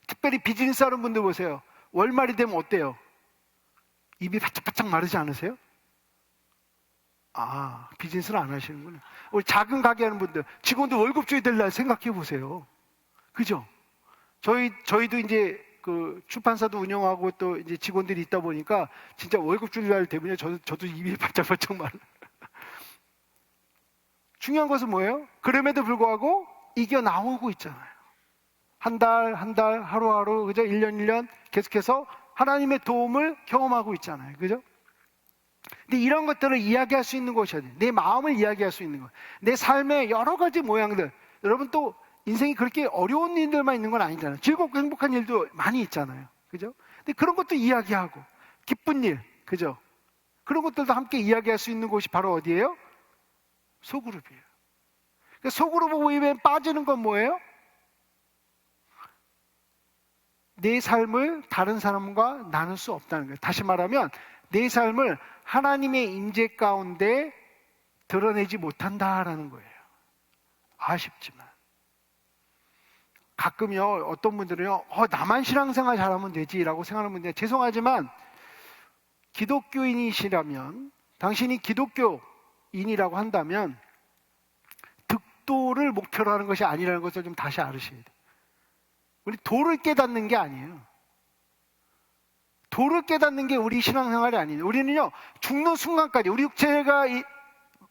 특별히 비즈니스 하는 분들 보세요. 월말이 되면 어때요? 입이 바짝바짝 마르지 않으세요? 비즈니스를 안 하시는구나. 우리 작은 가게 하는 분들, 직원들 월급 줘야 될 날 생각해 보세요. 그죠? 저희도 이제 그 출판사도 운영하고 또 이제 직원들이 있다 보니까 진짜 월급 줄 날 되면요. 저도 입이 바짝바짝 마르. 중요한 것은 뭐예요? 그럼에도 불구하고 이겨나오고 있잖아요. 한 달, 하루하루, 그죠? 1년, 1년 계속해서 하나님의 도움을 경험하고 있잖아요. 그죠? 근데 이런 것들을 이야기할 수 있는 곳이어야 돼요. 내 마음을 이야기할 수 있는 것. 내 삶의 여러 가지 모양들. 여러분 또 인생이 그렇게 어려운 일들만 있는 건 아니잖아요. 즐겁고 행복한 일도 많이 있잖아요. 그죠? 근데 그런 것도 이야기하고, 기쁜 일, 그죠? 그런 것들도 함께 이야기할 수 있는 곳이 바로 어디예요? 소그룹이에요. 소그룹 모임에 빠지는 건 뭐예요? 내 삶을 다른 사람과 나눌 수 없다는 거예요. 다시 말하면 내 삶을 하나님의 임재 가운데 드러내지 못한다라는 거예요. 아쉽지만 가끔요 어떤 분들은요 나만 신앙생활 잘하면 되지라고 생각하는 분들, 죄송하지만 기독교인이시라면, 당신이 기독교인이라고 한다면 득도를 목표로 하는 것이 아니라는 것을 좀 다시 알으셔야 돼요. 우리 도를 깨닫는 게 아니에요. 도를 깨닫는 게 우리 신앙생활이 아니에요. 우리는요 죽는 순간까지, 우리 육체가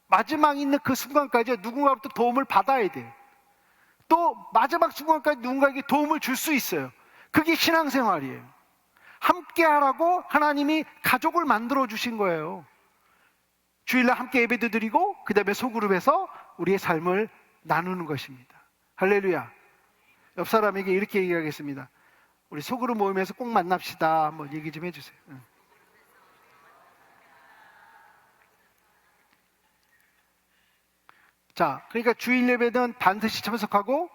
마지막 있는 그 순간까지 누군가부터 도움을 받아야 돼요. 또 마지막 순간까지 누군가에게 도움을 줄 수 있어요. 그게 신앙생활이에요. 함께 하라고 하나님이 가족을 만들어 주신 거예요. 주일날 함께 예배도 드리고 그 다음에 소그룹에서 우리의 삶을 나누는 것입니다. 할렐루야. 옆 사람에게 이렇게 얘기하겠습니다. 우리 소그룹 모임에서 꼭 만납시다. 한번 얘기 좀 해주세요. 자, 그러니까 주일 예배는 반드시 참석하고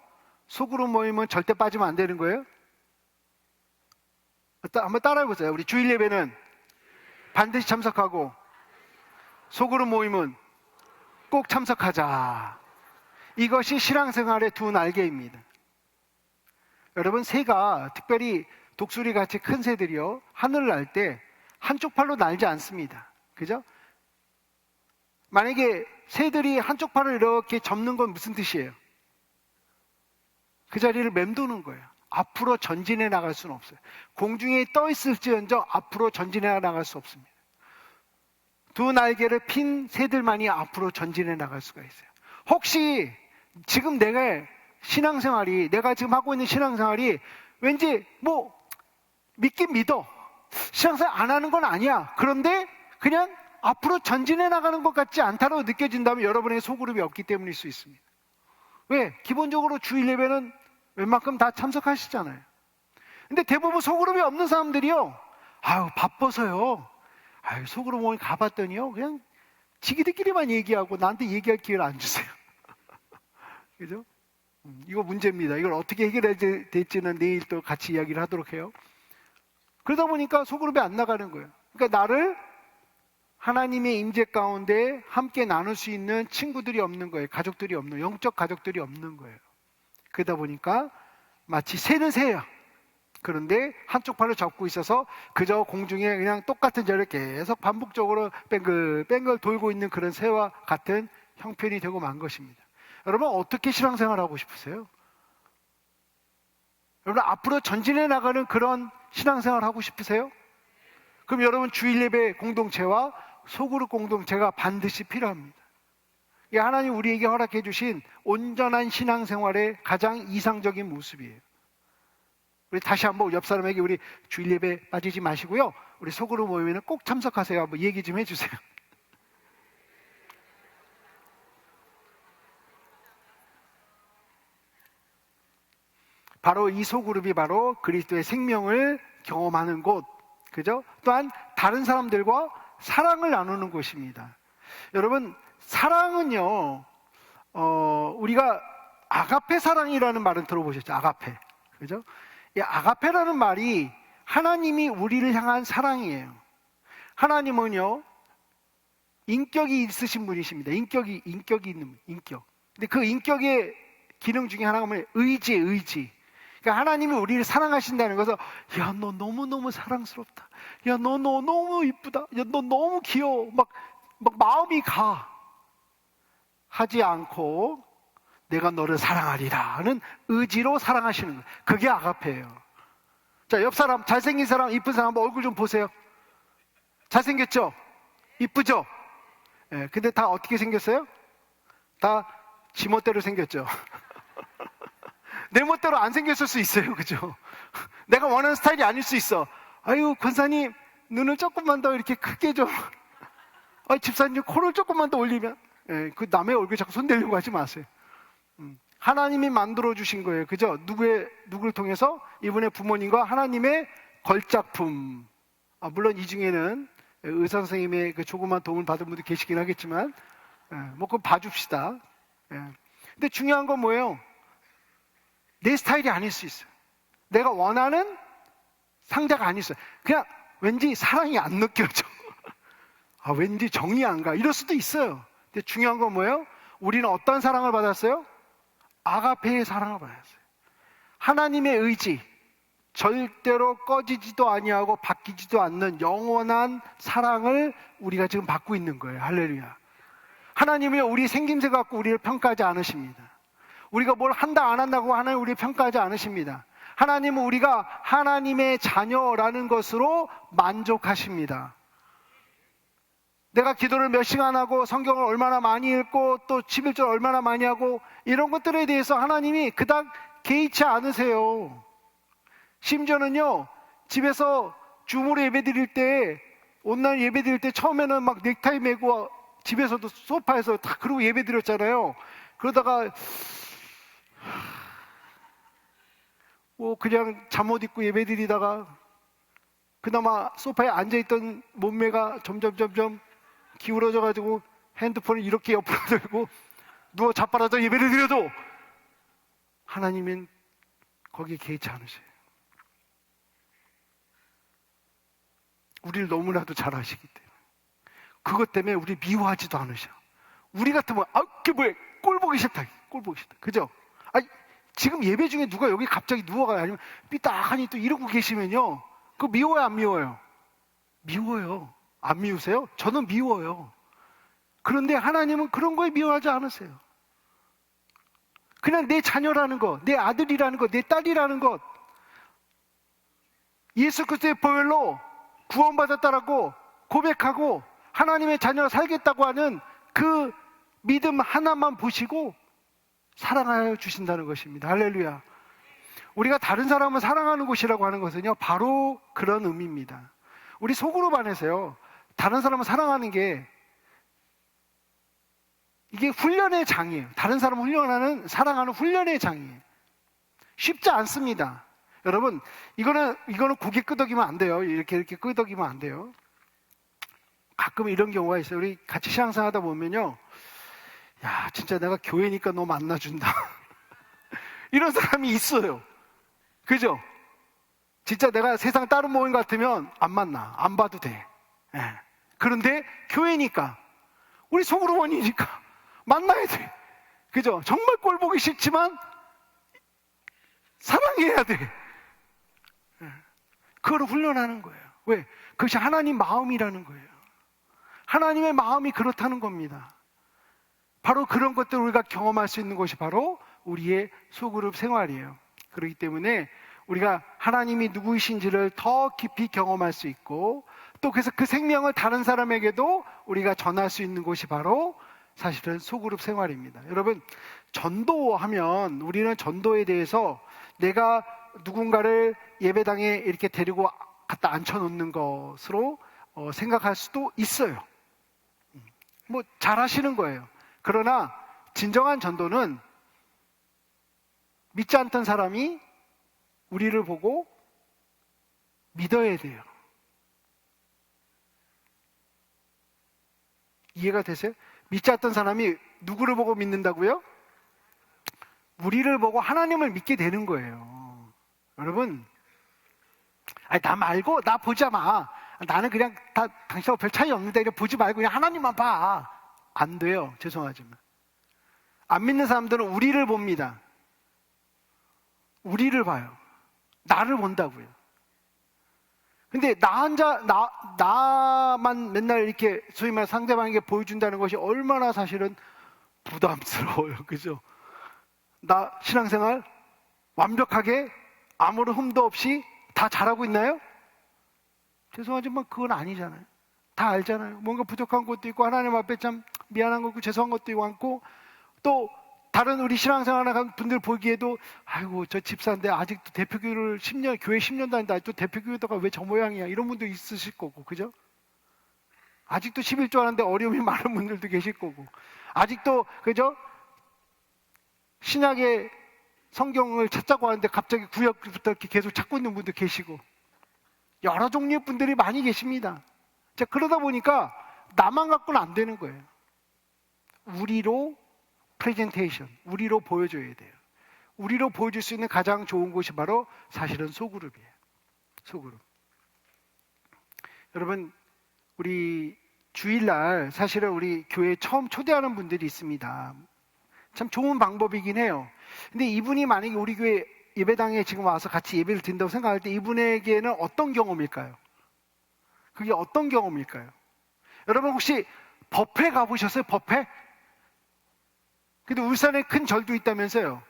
소그룹 모임은 절대 빠지면 안 되는 거예요. 한번 따라해보세요. 우리 주일 예배는 반드시 참석하고 소그룹 모임은 꼭 참석하자. 이것이 신앙생활의 두 날개입니다. 여러분, 새가, 특별히 독수리 같이 큰 새들이요, 하늘을 날 때 한쪽 팔로 날지 않습니다. 그죠? 만약에 새들이 한쪽 팔을 이렇게 접는 건 무슨 뜻이에요? 그 자리를 맴도는 거예요. 앞으로 전진해 나갈 수는 없어요. 공중에 떠 있을지언정 앞으로 전진해 나갈 수 없습니다. 두 날개를 핀 새들만이 앞으로 전진해 나갈 수가 있어요. 혹시 지금 내가 지금 하고 있는 신앙생활이 왠지 믿긴 믿어. 신앙생활 안 하는 건 아니야. 그런데 그냥 앞으로 전진해 나가는 것 같지 않다고 느껴진다면 여러분의 소그룹이 없기 때문일 수 있습니다. 왜? 기본적으로 주일 예배는 웬만큼 다 참석하시잖아요. 근데 대부분 소그룹이 없는 사람들이요, 바빠서요, 소그룹 모임 가봤더니요 그냥 지기들끼리만 얘기하고 나한테 얘기할 기회를 안 주세요. 그죠? 이거 문제입니다. 이걸 어떻게 해결해야 될지는 내일 또 같이 이야기를 하도록 해요. 그러다 보니까 소그룹이 안 나가는 거예요. 그러니까 나를 하나님의 임재 가운데 함께 나눌 수 있는 친구들이 없는 거예요. 가족들이 없는, 영적 가족들이 없는 거예요. 그러다 보니까 마치 새는 새야. 그런데 한쪽 팔을 잡고 있어서 그저 공중에 그냥 똑같은 자리를 계속 반복적으로 뱅글뱅글 돌고 있는 그런 새와 같은 형편이 되고 만 것입니다. 여러분, 어떻게 신앙생활 하고 싶으세요? 여러분, 앞으로 전진해 나가는 그런 신앙생활 하고 싶으세요? 그럼 여러분, 주일 예배 공동체와 소그룹 공동체가 반드시 필요합니다. 이게 하나님 우리에게 허락해 주신 온전한 신앙생활의 가장 이상적인 모습이에요. 우리 다시 한번 옆 사람에게 우리 주일 예배 빠지지 마시고요, 우리 소그룹 모임에는 꼭 참석하세요. 한번 얘기 좀 해주세요. 바로 이 소그룹이 바로 그리스도의 생명을 경험하는 곳, 그죠? 또한 다른 사람들과 사랑을 나누는 곳입니다. 여러분, 사랑은요, 우리가 아가페 사랑이라는 말은 들어보셨죠? 아가페. 그죠? 이 아가페라는 말이 하나님이 우리를 향한 사랑이에요. 하나님은요, 인격이 있으신 분이십니다. 인격이 있는 인격. 근데 그 인격의 기능 중에 하나가 뭐예요? 의지. 그러니까 하나님이 우리를 사랑하신다는 것은, 야, 너 너무너무 사랑스럽다. 야, 너 너무 이쁘다. 야, 너 너무 귀여워. 막 마음이 가. 하지 않고 내가 너를 사랑하리라는 의지로 사랑하시는 거예요. 그게 아가페예요. 자, 옆 사람, 잘생긴 사람, 이쁜 사람 한번 얼굴 좀 보세요. 잘생겼죠? 이쁘죠? 예, 근데 다 어떻게 생겼어요? 다 지멋대로 생겼죠. 내 멋대로 안 생겼을 수 있어요. 그죠? 내가 원하는 스타일이 아닐 수 있어. 아유, 권사님, 눈을 조금만 더 이렇게 크게 좀. 집사님, 코를 조금만 더 올리면. 예, 그 남의 얼굴 자꾸 손대려고 하지 마세요. 하나님이 만들어주신 거예요. 그죠? 누구를 통해서? 이분의 부모님과 하나님의 걸작품. 물론 이 중에는 의사 선생님의 그 조그만 도움을 받은 분도 계시긴 하겠지만, 뭐, 그거 봐줍시다. 근데 중요한 건 뭐예요? 내 스타일이 아닐 수 있어요. 내가 원하는 상자가 아닐 수 있어요. 그냥 왠지 사랑이 안 느껴져. 왠지 정이 안 가. 이럴 수도 있어요. 근데 중요한 건 뭐예요? 우리는 어떤 사랑을 받았어요? 아가페의 사랑을 받았어요. 하나님의 의지, 절대로 꺼지지도 아니하고 바뀌지도 않는 영원한 사랑을 우리가 지금 받고 있는 거예요. 할렐루야. 하나님은 우리 생김새 갖고 우리를 평가하지 않으십니다. 우리가 뭘 한다 안 한다고 하나님 우리를 평가하지 않으십니다. 하나님은 우리가 하나님의 자녀라는 것으로 만족하십니다. 내가 기도를 몇 시간 하고 성경을 얼마나 많이 읽고 또 11절 얼마나 많이 하고 이런 것들에 대해서 하나님이 그닥 개의치 않으세요. 심지어는요, 집에서 줌으로 예배 드릴 때, 온라인 예배 드릴 때 처음에는 막 넥타이 메고 집에서도 소파에서 다 그러고 예배 드렸잖아요. 그러다가 뭐 그냥 잠옷 입고 예배 드리다가 그나마 소파에 앉아있던 몸매가 점점 기울어져가지고 핸드폰을 이렇게 옆으로 들고 누워 자빠라져 예배를 드려도 하나님은 거기에 개의치 않으세요. 우리를 너무나도 잘 아시기 때문에 그것 때문에 우리 미워하지도 않으셔. 우리 같으면 그게 뭐야, 꼴 보기 싫다. 그죠? 지금 예배 중에 누가 여기 갑자기 누워가요? 아니면 삐딱하니 또 이러고 계시면요, 그거 미워요 안 미워요? 미워요. 안 미우세요? 저는 미워요. 그런데 하나님은 그런 거에 미워하지 않으세요. 그냥 내 자녀라는 것, 내 아들이라는 것, 내 딸이라는 것, 예수 그리스도의 보혈로 구원받았다라고 고백하고 하나님의 자녀로 살겠다고 하는 그 믿음 하나만 보시고 사랑하여 주신다는 것입니다. 할렐루야. 우리가 다른 사람을 사랑하는 곳이라고 하는 것은요, 바로 그런 의미입니다. 우리 속으로 반해서요, 다른 사람을 사랑하는 게 이게 훈련의 장이에요. 다른 사람을 사랑하는 훈련의 장이에요. 쉽지 않습니다. 여러분, 이거는 고개 끄덕이면 안 돼요. 이렇게 끄덕이면 안 돼요. 가끔 이런 경우가 있어요. 우리 같이 신앙생활 하다 보면요, 야, 진짜 내가 교회니까 너 만나준다. 이런 사람이 있어요. 그죠? 진짜 내가 세상 다른 모임 같으면 안 만나. 안 봐도 돼. 그런데 교회니까, 우리 속으로 원이니까 만나야 돼. 그죠? 정말 꼴 보기 싫지만 사랑해야 돼. 그걸 훈련하는 거예요. 왜? 그것이 하나님 마음이라는 거예요. 하나님의 마음이 그렇다는 겁니다. 바로 그런 것들을 우리가 경험할 수 있는 것이 바로 우리의 소그룹 생활이에요. 그렇기 때문에 우리가 하나님이 누구이신지를 더 깊이 경험할 수 있고, 또 그래서 그 생명을 다른 사람에게도 우리가 전할 수 있는 곳이 바로 사실은 소그룹 생활입니다. 여러분, 전도하면 우리는 전도에 대해서 내가 누군가를 예배당에 이렇게 데리고 갖다 앉혀놓는 것으로 생각할 수도 있어요. 뭐 잘하시는 거예요. 그러나 진정한 전도는 믿지 않던 사람이 우리를 보고 믿어야 돼요. 이해가 되세요? 믿지 않던 사람이 누구를 보고 믿는다고요? 우리를 보고 하나님을 믿게 되는 거예요. 여러분, 나 말고 나 보지 마. 나는 그냥 당신하고 별 차이 없는데 이렇게 보지 말고 그냥 하나님만 봐. 안 돼요. 죄송하지만. 안 믿는 사람들은 우리를 봅니다. 우리를 봐요. 나를 본다고요. 근데 나만 맨날 이렇게 소위 말해 상대방에게 보여준다는 것이 얼마나 사실은 부담스러워요. 그죠? 나 신앙생활 완벽하게 아무런 흠도 없이 다 잘하고 있나요? 죄송하지만 그건 아니잖아요. 다 알잖아요. 뭔가 부족한 것도 있고 하나님 앞에 참 미안한 것도 있고 죄송한 것도 있고 또 다른 우리 신앙생활하는 분들 보기에도 아이고 저 집사인데 아직도 대표교회를 10년 교회 10년 다닌다 아직도 대표교회가 왜 저 모양이야 이런 분도 있으실 거고 그죠? 아직도 11조 하는데 어려움이 많은 분들도 계실 거고 아직도 그죠? 신약의 성경을 찾자고 하는데 갑자기 구약부터 이렇게 계속 찾고 있는 분도 계시고 여러 종류의 분들이 많이 계십니다. 자, 그러다 보니까 나만 갖고는 안 되는 거예요. 우리로 프레젠테이션, 우리로 보여줘야 돼요. 우리로 보여줄 수 있는 가장 좋은 곳이 바로 사실은 소그룹이에요. 소그룹. 여러분, 우리 주일날 사실은 우리 교회에 처음 초대하는 분들이 있습니다. 참 좋은 방법이긴 해요. 근데 이분이 만약에 우리 교회 예배당에 지금 와서 같이 예배를 드린다고 생각할 때 이분에게는 어떤 경험일까요? 그게 어떤 경험일까요? 여러분 혹시 법회 가보셨어요? 법회? 근데 울산에 큰 절도 있다면서요?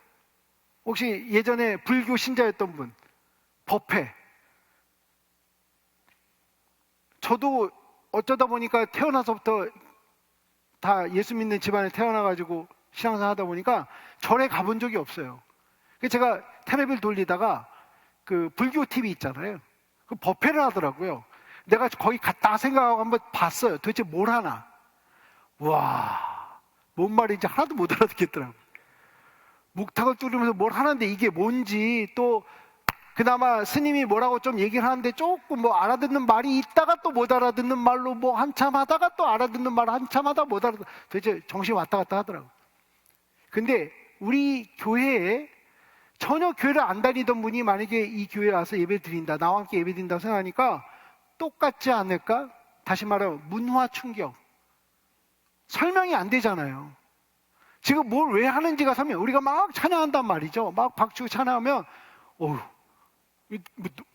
혹시 예전에 불교 신자였던 분? 법회. 저도 어쩌다 보니까 태어나서부터 다 예수 믿는 집안에 태어나가지고 신앙생활 하다 보니까 절에 가본 적이 없어요. 그래서 제가 텔레비를 돌리다가 그 불교 TV 있잖아요. 그 법회를 하더라고요. 내가 거기 갔다 생각하고 한번 봤어요. 도대체 뭘 하나? 와, 뭔 말인지 하나도 못 알아듣겠더라고요. 묵탁을 뚫으면서 뭘 하는데 이게 뭔지 또 그나마 스님이 뭐라고 좀 얘기를 하는데 조금 뭐 알아듣는 말이 있다가 또 못 알아듣는 말로 뭐 한참 하다가 또 알아듣는 말 한참 하다 못 알아듣는 도대체 정신이 왔다 갔다 하더라고요. 근데 우리 교회에 전혀 교회를 안 다니던 분이 만약에 이 교회에 와서 예배 드린다, 나와 함께 예배 드린다고 생각하니까 똑같지 않을까? 다시 말하면 문화 충격. 설명이 안 되잖아요. 지금 뭘 왜 하는지가 설명. 우리가 막 찬양한단 말이죠. 막 박수고 찬양하면 어휴,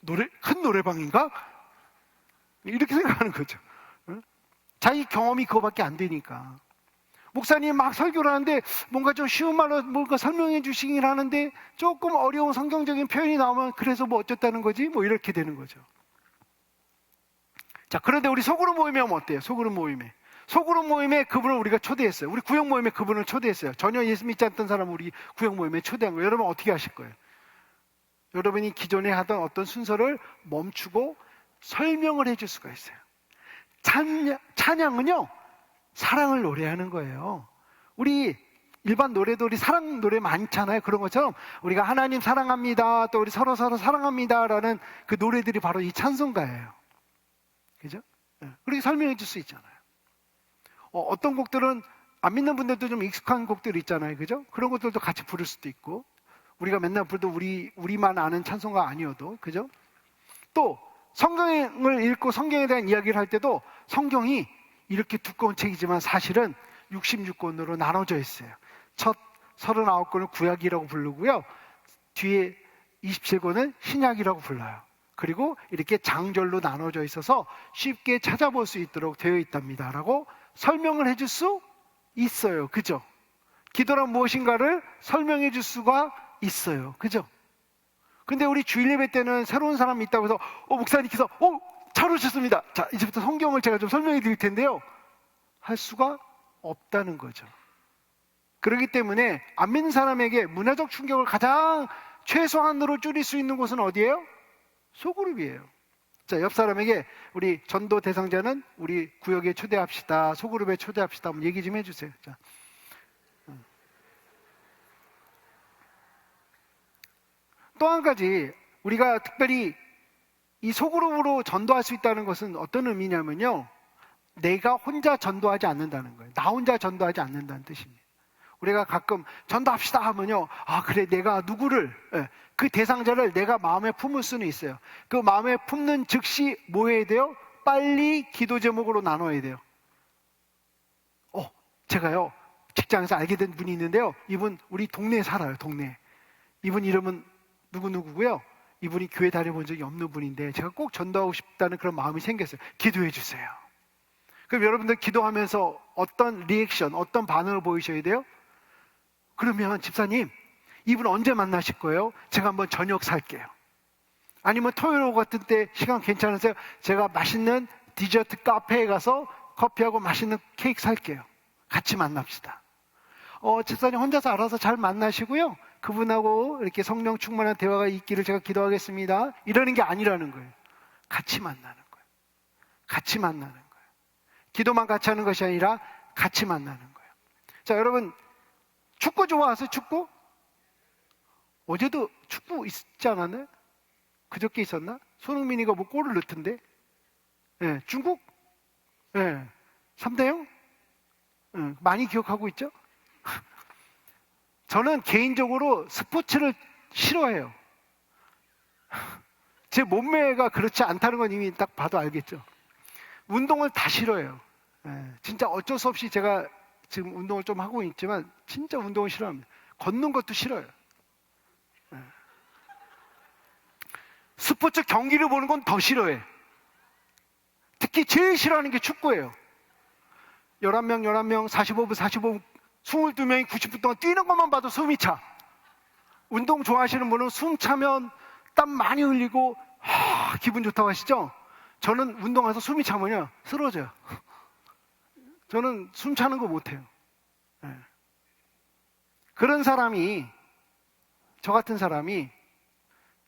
노래 큰 노래방인가? 이렇게 생각하는 거죠. 자기 경험이 그거밖에 안 되니까. 목사님 막 설교를 하는데 뭔가 좀 쉬운 말로 뭔가 설명해 주시긴 하는데 조금 어려운 성경적인 표현이 나오면 그래서 뭐 어쨌다는 거지? 뭐 이렇게 되는 거죠. 자, 그런데 우리 소그룹 모임에 하면 어때요? 소그룹 모임에. 소그룹 모임에 그분을 우리가 초대했어요. 우리 구역 모임에 그분을 초대했어요. 전혀 예수 믿지 않던 사람을 우리 구역 모임에 초대한 거예요. 여러분 어떻게 하실 거예요? 여러분이 기존에 하던 어떤 순서를 멈추고 설명을 해줄 수가 있어요. 찬양은요, 사랑을 노래하는 거예요. 우리 일반 노래도 우리 사랑 노래 많잖아요. 그런 것처럼 우리가 하나님 사랑합니다. 또 우리 서로 사랑합니다라는 그 노래들이 바로 이 찬송가예요. 그죠? 그렇게 설명해 줄 수 있잖아요. 어떤 곡들은 안 믿는 분들도 좀 익숙한 곡들 있잖아요. 그죠? 그런 것들도 같이 부를 수도 있고 우리가 맨날 부르도 우리만 아는 찬송가 아니어도 그죠? 또 성경을 읽고 성경에 대한 이야기를 할 때도 성경이 이렇게 두꺼운 책이지만 사실은 66권으로 나눠져 있어요. 첫 39권을 구약이라고 부르고요. 뒤에 27권은 신약이라고 불러요. 그리고 이렇게 장절로 나눠져 있어서 쉽게 찾아볼 수 있도록 되어 있답니다. 라고 설명을 해줄 수 있어요. 그죠? 기도란 무엇인가를 설명해 줄 수가 있어요. 그죠? 근데 우리 주일 예배 때는 새로운 사람이 있다고 해서 목사님께서 잘 오셨습니다. 자, 이제부터 성경을 제가 좀 설명해 드릴 텐데요. 할 수가 없다는 거죠. 그렇기 때문에 안 믿는 사람에게 문화적 충격을 가장 최소한으로 줄일 수 있는 곳은 어디예요? 소그룹이에요. 자, 옆 사람에게 우리 전도 대상자는 우리 구역에 초대합시다. 소그룹에 초대합시다. 한번 얘기 좀 해주세요. 자. 또 한 가지 우리가 특별히 이 소그룹으로 전도할 수 있다는 것은 어떤 의미냐면요. 내가 혼자 전도하지 않는다는 거예요. 나 혼자 전도하지 않는다는 뜻입니다. 우리가 가끔 전도합시다 하면요. 그래 내가 누구를 그 대상자를 내가 마음에 품을 수는 있어요. 그 마음에 품는 즉시 뭐 해야 돼요? 빨리 기도 제목으로 나눠야 돼요. 제가요 직장에서 알게 된 분이 있는데요. 이분 우리 동네에 살아요. 동네. 이분 이름은 누구누구고요. 이분이 교회 다녀본 적이 없는 분인데 제가 꼭 전도하고 싶다는 그런 마음이 생겼어요. 기도해 주세요. 그럼 여러분들 기도하면서 어떤 리액션, 어떤 반응을 보이셔야 돼요? 그러면 집사님, 이분 언제 만나실 거예요? 제가 한번 저녁 살게요. 아니면 토요일 오후 같은 때 시간 괜찮으세요? 제가 맛있는 디저트 카페에 가서 커피하고 맛있는 케이크 살게요. 같이 만납시다. 집사님 혼자서 알아서 잘 만나시고요. 그분하고 이렇게 성령 충만한 대화가 있기를 제가 기도하겠습니다. 이러는 게 아니라는 거예요. 같이 만나는 거예요. 같이 만나는 거예요. 기도만 같이 하는 것이 아니라 같이 만나는 거예요. 자, 여러분, 축구 좋아하세요? 축구? 어제도 축구 있지 않았나요? 그저께 있었나? 손흥민이가 뭐 골을 넣던데? 예, 중국? 예, 3대0? 예, 많이 기억하고 있죠? 저는 개인적으로 스포츠를 싫어해요. 제 몸매가 그렇지 않다는 건 이미 딱 봐도 알겠죠. 운동을 다 싫어해요. 예, 진짜 어쩔 수 없이 제가 지금 운동을 좀 하고 있지만 진짜 운동을 싫어합니다. 걷는 것도 싫어요. 예. 스포츠 경기를 보는 건 더 싫어해. 특히 제일 싫어하는 게 축구예요. 11명, 45분, 22명이 90분 동안 뛰는 것만 봐도 숨이 차. 운동 좋아하시는 분은 숨 차면 땀 많이 흘리고 기분 좋다고 하시죠? 저는 운동해서 숨이 차면요 쓰러져요. 저는 숨 차는 거 못해요. 네. 그런 사람이, 저 같은 사람이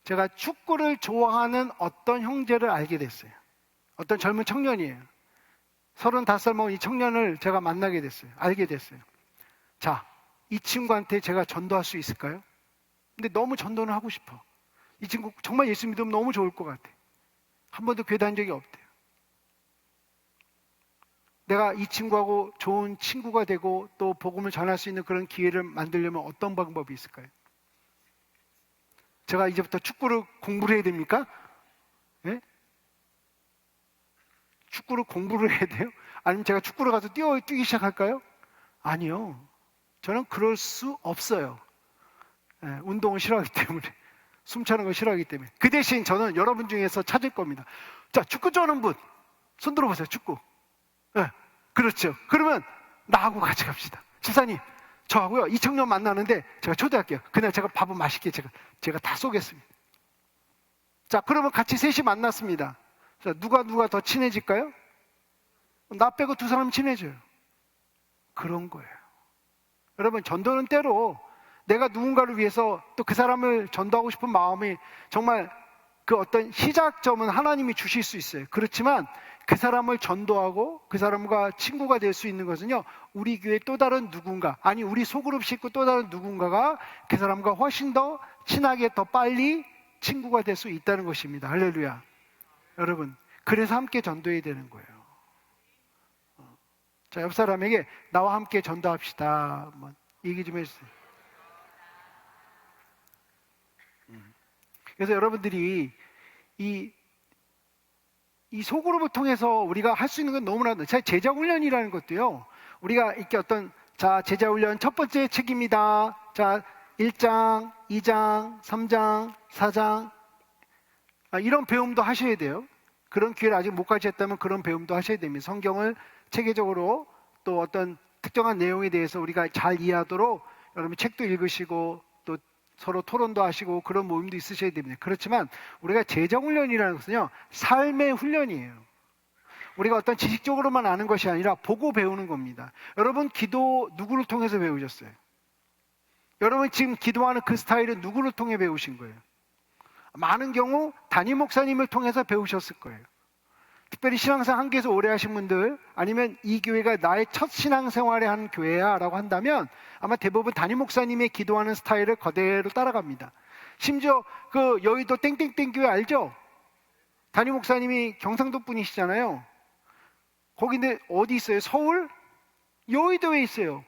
제가 축구를 좋아하는 어떤 형제를 알게 됐어요. 어떤 젊은 청년이에요. 35살 먹은 이 청년을 제가 만나게 됐어요. 알게 됐어요. 자, 이 친구한테 제가 전도할 수 있을까요? 근데 너무 전도는 하고 싶어. 이 친구 정말 예수 믿으면 너무 좋을 것 같아. 한 번도 교회 다닌 적이 없대요. 내가 이 친구하고 좋은 친구가 되고 또 복음을 전할 수 있는 그런 기회를 만들려면 어떤 방법이 있을까요? 제가 이제부터 축구를 공부를 해야 됩니까? 네? 축구를 공부를 해야 돼요? 아니면 제가 축구를 가서 뛰기 시작할까요? 아니요. 저는 그럴 수 없어요. 네, 운동을 싫어하기 때문에. 숨차는 걸 싫어하기 때문에. 그 대신 저는 여러분 중에서 찾을 겁니다. 자, 축구 좋아하는 분 손 들어보세요. 축구. 네, 그렇죠. 그러면 나하고 같이 갑시다. 집사님, 저하고요 이 청년 만나는데 제가 초대할게요. 그날 제가 밥은 맛있게 제가 다 쏘겠습니다. 자, 그러면 같이 셋이 만났습니다. 자, 누가 더 친해질까요? 나 빼고 두 사람 친해져요. 그런 거예요. 여러분, 전도는 때로 내가 누군가를 위해서 또 그 사람을 전도하고 싶은 마음이 정말 그 어떤 시작점은 하나님이 주실 수 있어요. 그렇지만 그 사람을 전도하고 그 사람과 친구가 될 수 있는 것은요, 우리 교회 또 다른 누군가, 아니 우리 소그룹 식구 또 다른 누군가가 그 사람과 훨씬 더 친하게 더 빨리 친구가 될 수 있다는 것입니다. 할렐루야. 여러분, 그래서 함께 전도해야 되는 거예요. 자, 옆 사람에게 나와 함께 전도합시다. 한번 얘기 좀 해주세요. 그래서 여러분들이 이 소그룹을 통해서 우리가 할 수 있는 건 너무나, 제자 훈련이라는 것도요, 우리가 이렇게 자, 제자 훈련 첫 번째 책입니다. 자, 1장, 2장, 3장, 4장. 이런 배움도 하셔야 돼요. 그런 기회를 아직 못 가졌다면 그런 배움도 하셔야 됩니다. 성경을 체계적으로 또 어떤 특정한 내용에 대해서 우리가 잘 이해하도록 여러분 책도 읽으시고 또 서로 토론도 하시고 그런 모임도 있으셔야 됩니다. 그렇지만 우리가 재정훈련이라는 것은요, 삶의 훈련이에요. 우리가 어떤 지식적으로만 아는 것이 아니라 보고 배우는 겁니다. 여러분, 기도 누구를 통해서 배우셨어요? 여러분 지금 기도하는 그 스타일은 누구를 통해 배우신 거예요? 많은 경우 담임 목사님을 통해서 배우셨을 거예요. 특별히 신앙생활 한교에서 오래 하신 분들, 아니면 이 교회가 나의 첫 신앙생활에 한 교회야 라고 한다면 아마 대부분 담임 목사님의 기도하는 스타일을 그대로 따라갑니다. 심지어 그 여의도 땡땡땡 교회 알죠? 담임 목사님이 경상도 분이시잖아요. 거기인데 어디 있어요? 서울? 여의도에 있어요.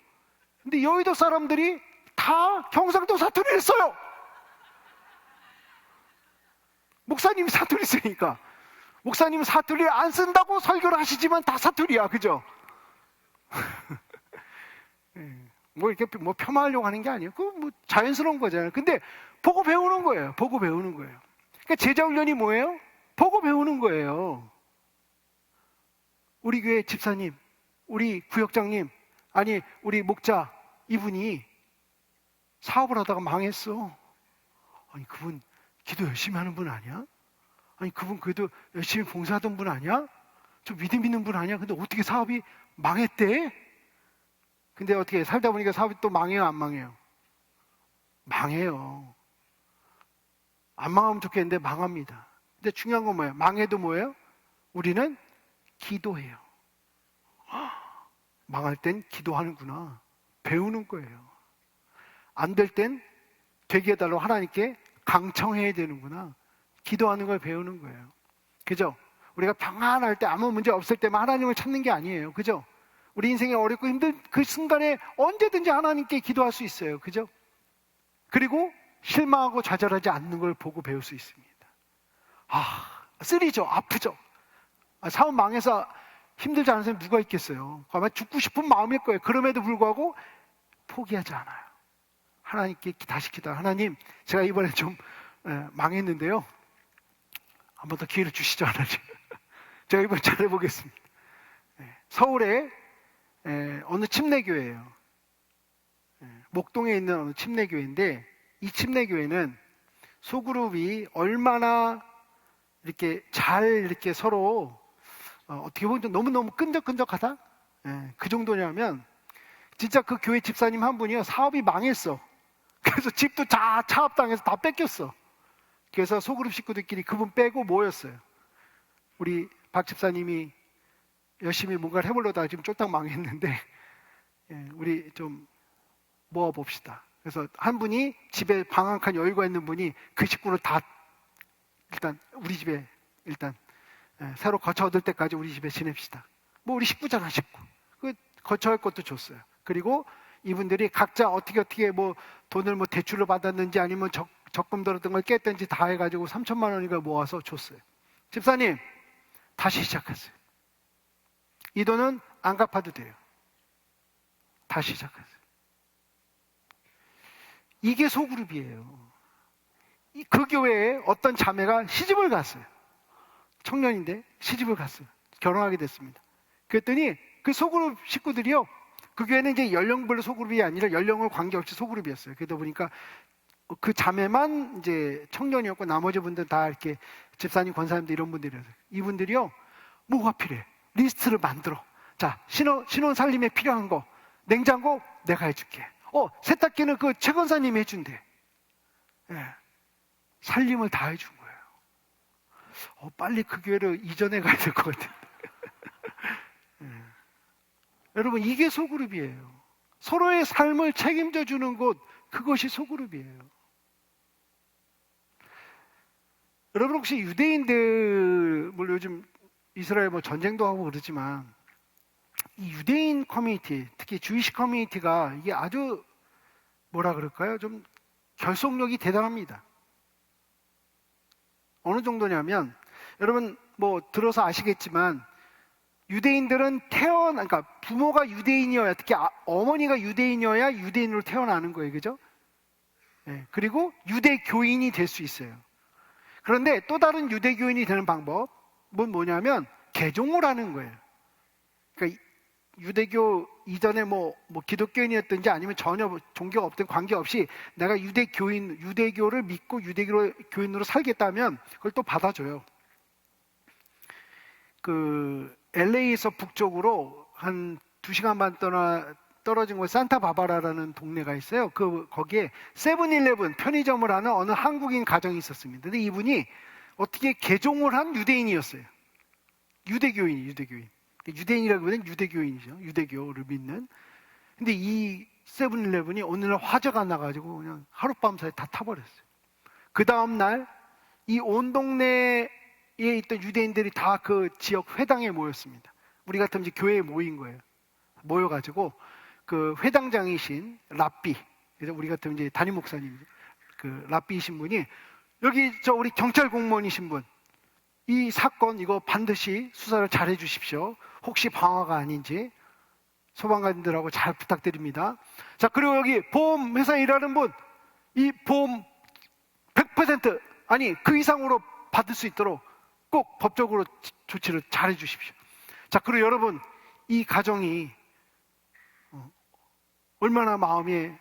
근데 여의도 사람들이 다 경상도 사투리를 써요. 목사님이 사투리 쓰니까. 목사님은 사투리를 안 쓴다고 설교를 하시지만 다 사투리야, 그죠? 뭐 이렇게 뭐 폄하하려고 하는 게 아니에요. 그건 뭐 자연스러운 거잖아요. 근데 보고 배우는 거예요. 보고 배우는 거예요. 그러니까 제자훈련이 뭐예요? 보고 배우는 거예요. 우리 교회 집사님, 우리 구역장님, 아니 우리 목자 이분이 사업을 하다가 망했어. 아니 그분 기도 열심히 하는 분 아니야? 아니 그분 그래도 열심히 봉사하던 분 아니야? 좀 믿음 있는 분 아니야? 근데 어떻게 사업이 망했대? 근데 어떻게 살다 보니까 사업이 또 망해요, 안 망해요? 망해요. 안 망하면 좋겠는데 망합니다. 근데 중요한 건 뭐예요? 망해도 뭐예요? 우리는 기도해요. 망할 땐 기도하는구나. 배우는 거예요. 안 될 땐 되게 해달라고 하나님께 강청해야 되는구나. 기도하는 걸 배우는 거예요. 그죠? 우리가 평안할 때 아무 문제 없을 때만 하나님을 찾는 게 아니에요. 그죠? 우리 인생이 어렵고 힘든 그 순간에 언제든지 하나님께 기도할 수 있어요. 그죠? 그리고 실망하고 좌절하지 않는 걸 보고 배울 수 있습니다. 쓰리죠. 아프죠. 사업 망해서 힘들지 않은 사람이 누가 있겠어요? 아마 죽고 싶은 마음일 거예요. 그럼에도 불구하고 포기하지 않아요. 하나님께 다시 기도해요. 하나님, 제가 이번에 좀 망했는데요. 한 번 더 기회를 주시죠, 하나님. 제가 이번에 잘해보겠습니다. 서울에 어느 침례교회예요. 목동에 있는 어느 침례교회인데, 이 침례교회는 소그룹이 얼마나 이렇게 잘 이렇게 서로 어떻게 보면 너무너무 끈적끈적하다? 그 정도냐면 진짜 그 교회 집사님 한 분이요, 사업이 망했어. 그래서 집도 다 차압당해서 다 뺏겼어. 그래서 소그룹 식구들끼리 그분 빼고 모였어요. 우리 박 집사님이 열심히 뭔가를 해보려다가 지금 쫄딱 망했는데 우리 좀 모아봅시다. 그래서 한 분이 집에 방 한 칸 여유가 있는 분이 그 식구를 다 일단 우리 집에 일단 새로 거처 얻을 때까지 우리 집에 지냅시다. 뭐 우리 식구잖아, 식구. 그 거처할 것도 줬어요. 그리고 이분들이 각자 어떻게 뭐 돈을 뭐 대출로 받았는지 아니면 적금 들었던 걸 깼든지 다 해가지고 3천만 원인가 모아서 줬어요. 집사님, 다시 시작하세요. 이 돈은 안 갚아도 돼요. 다시 시작하세요. 이게 소그룹이에요. 그 교회에 어떤 자매가 시집을 갔어요. 청년인데 시집을 갔어요. 결혼하게 됐습니다. 그랬더니 그 소그룹 식구들이요, 그 교회는 이제 연령별로 소그룹이 아니라 연령을 관계없이 소그룹이었어요. 그러다 보니까 그 자매만 이제 청년이었고 나머지 분들은 다 이렇게 집사님, 권사님들 이런 분들이었어요. 이분들이요, 뭐가 필요해? 리스트를 만들어. 자, 신혼 살림에 필요한 거, 냉장고 내가 해줄게. 세탁기는 그 최 권사님이 해준대. 살림을 다 해준 거예요. 빨리 그 교회를 이전해 가야 될 것 같아요. 여러분, 이게 소그룹이에요. 서로의 삶을 책임져 주는 곳, 그것이 소그룹이에요. 여러분, 혹시 유대인들, 물론 요즘 이스라엘 뭐 전쟁도 하고 그러지만 이 유대인 커뮤니티, 특히 주이시 커뮤니티가 이게 아주 뭐라 그럴까요? 좀 결속력이 대단합니다. 어느 정도냐면, 여러분 뭐 들어서 아시겠지만 유대인들은 그러니까 부모가 유대인이어야, 특히 어머니가 유대인이어야 유대인으로 태어나는 거예요. 그죠? 그리고 유대교인이 될 수 있어요. 그런데 또 다른 유대교인이 되는 방법은 뭐냐면 개종을 하는 거예요. 그러니까 유대교 이전에 뭐 기독교인이었든지 아니면 전혀 종교가 없든 관계없이 내가 유대교를 믿고 유대교인으로 살겠다면 그걸 또 받아줘요. 그 LA에서 북쪽으로 한 2시간 반 떨어진 곳에 산타바바라라는 동네가 있어요. 거기에 세븐일레븐 편의점을 하는 어느 한국인 가정이 있었습니다. 근데 이분이 어떻게 개종을 한 유대인이었어요. 유대교인. 유대인이라기보다는 유대교인이죠. 유대교를 믿는. 근데 이 세븐일레븐이 어느 날 화재가 나가지고 그냥 하룻밤 사이에 다 타버렸어요. 그 다음날 이 온 동네에 있던 유대인들이 다 그 지역 회당에 모였습니다. 우리 같으면 이제 교회에 모인 거예요. 모여가지고 그 회당장이신 랍비, 그래서 우리 같으면 이제 담임 목사님, 그 랍비이신 분이 여기 우리 경찰 공무원이신 분, 이 사건 이거 반드시 수사를 잘 해주십시오. 혹시 방화가 아닌지 소방관들하고 잘 부탁드립니다. 자, 그리고 여기 보험 회사에 일하는 분, 이 보험 100% 아니 그 이상으로 받을 수 있도록 꼭 법적으로 조치를 잘 해주십시오. 자, 그리고 여러분, 이 가정이 얼마나 마음에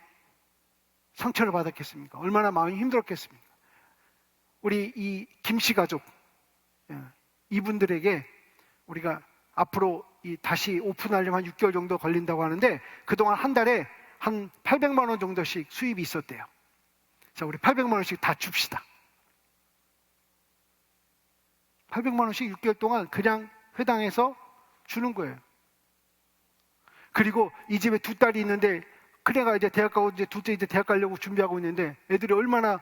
상처를 받았겠습니까? 얼마나 마음이 힘들었겠습니까? 우리 이 김씨 가족, 이분들에게 우리가 앞으로 다시 오픈하려면 한 6개월 정도 걸린다고 하는데 그동안 한 달에 한 800만 원 정도씩 수입이 있었대요. 자, 우리 800만 원씩 다 줍시다. 800만 원씩 6개월 동안 그냥 회당에서 주는 거예요. 그리고 이 집에 두 딸이 있는데 큰애가 이제 대학 가고 이제 둘째 이제 대학 가려고 준비하고 있는데 애들이 얼마나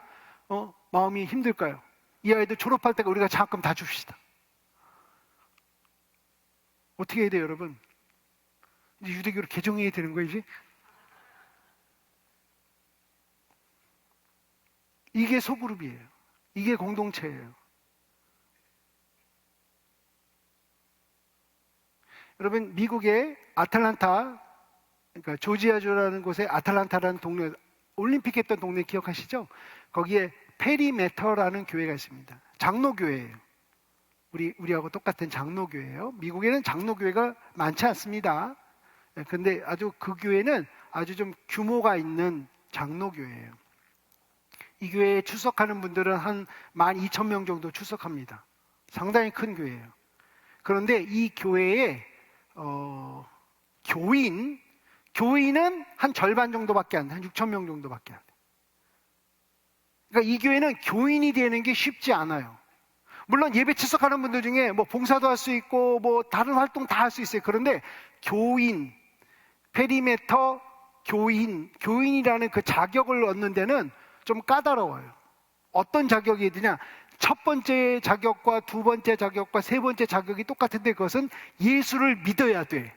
마음이 힘들까요? 이 아이들 졸업할 때가 우리가 장학금 다 줍시다. 어떻게 해야 돼요, 여러분? 이제 유대교로 개종해야 되는 거예요, 이제? 이게 소그룹이에요. 이게 공동체예요. 여러분, 미국의 아틀란타, 그러니까 조지아주라는 곳에 아틀란타라는 동네, 올림픽 했던 동네 기억하시죠? 거기에 페리메터라는 교회가 있습니다. 장로교회예요. 우리하고 똑같은 장로교회예요. 미국에는 장로교회가 많지 않습니다. 근데 아주 그 교회는 아주 좀 규모가 있는 장로교회예요. 이 교회에 출석하는 분들은 한 12,000명 정도 출석합니다. 상당히 큰 교회예요. 그런데 이 교회에 교인은 한 절반 정도밖에 안 돼. 한 6,000명 정도밖에 안 돼. 그러니까 이 교회는 교인이 되는 게 쉽지 않아요. 물론 예배 출석하는 분들 중에 뭐 봉사도 할 수 있고 뭐 다른 활동 다 할 수 있어요. 그런데 교인, 페리메터 교인이라는 그 자격을 얻는 데는 좀 까다로워요. 어떤 자격이 되냐? 첫 번째 자격과 두 번째 자격과 세 번째 자격이 똑같은데 그것은 예수를 믿어야 돼.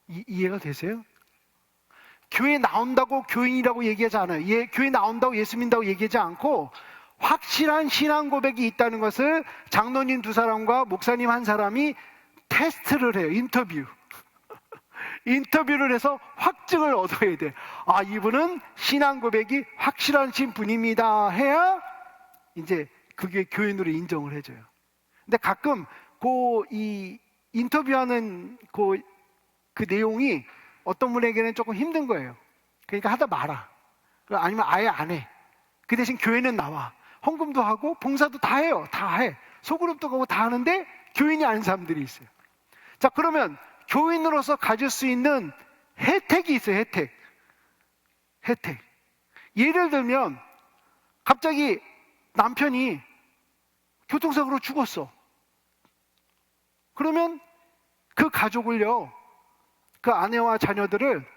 이해가 되세요? 교회 나온다고 교인이라고 얘기하지 않아요. 교회 나온다고 예수 믿는다고 얘기하지 않고 확실한 신앙 고백이 있다는 것을 장로님 2사람과 목사님 1사람이 테스트를 해요. 인터뷰를 해서 확증을 얻어야 돼. 아, 이분은 신앙 고백이 확실하신 분입니다. 해야 이제 그게 교인으로 인정을 해줘요. 근데 가끔 이 인터뷰하는 그 내용이 어떤 분에게는 조금 힘든 거예요. 그러니까 하다 말아. 아니면 아예 안 해. 그 대신 교회는 나와. 헌금도 하고 봉사도 다 해요. 다 해. 소그룹도 가고 다 하는데 교인이 아닌 사람들이 있어요. 자, 그러면 교인으로서 가질 수 있는 혜택이 있어요. 혜택. 예를 들면 갑자기 남편이 교통사고로 죽었어. 그러면 그 가족을요, 그 아내와 자녀들을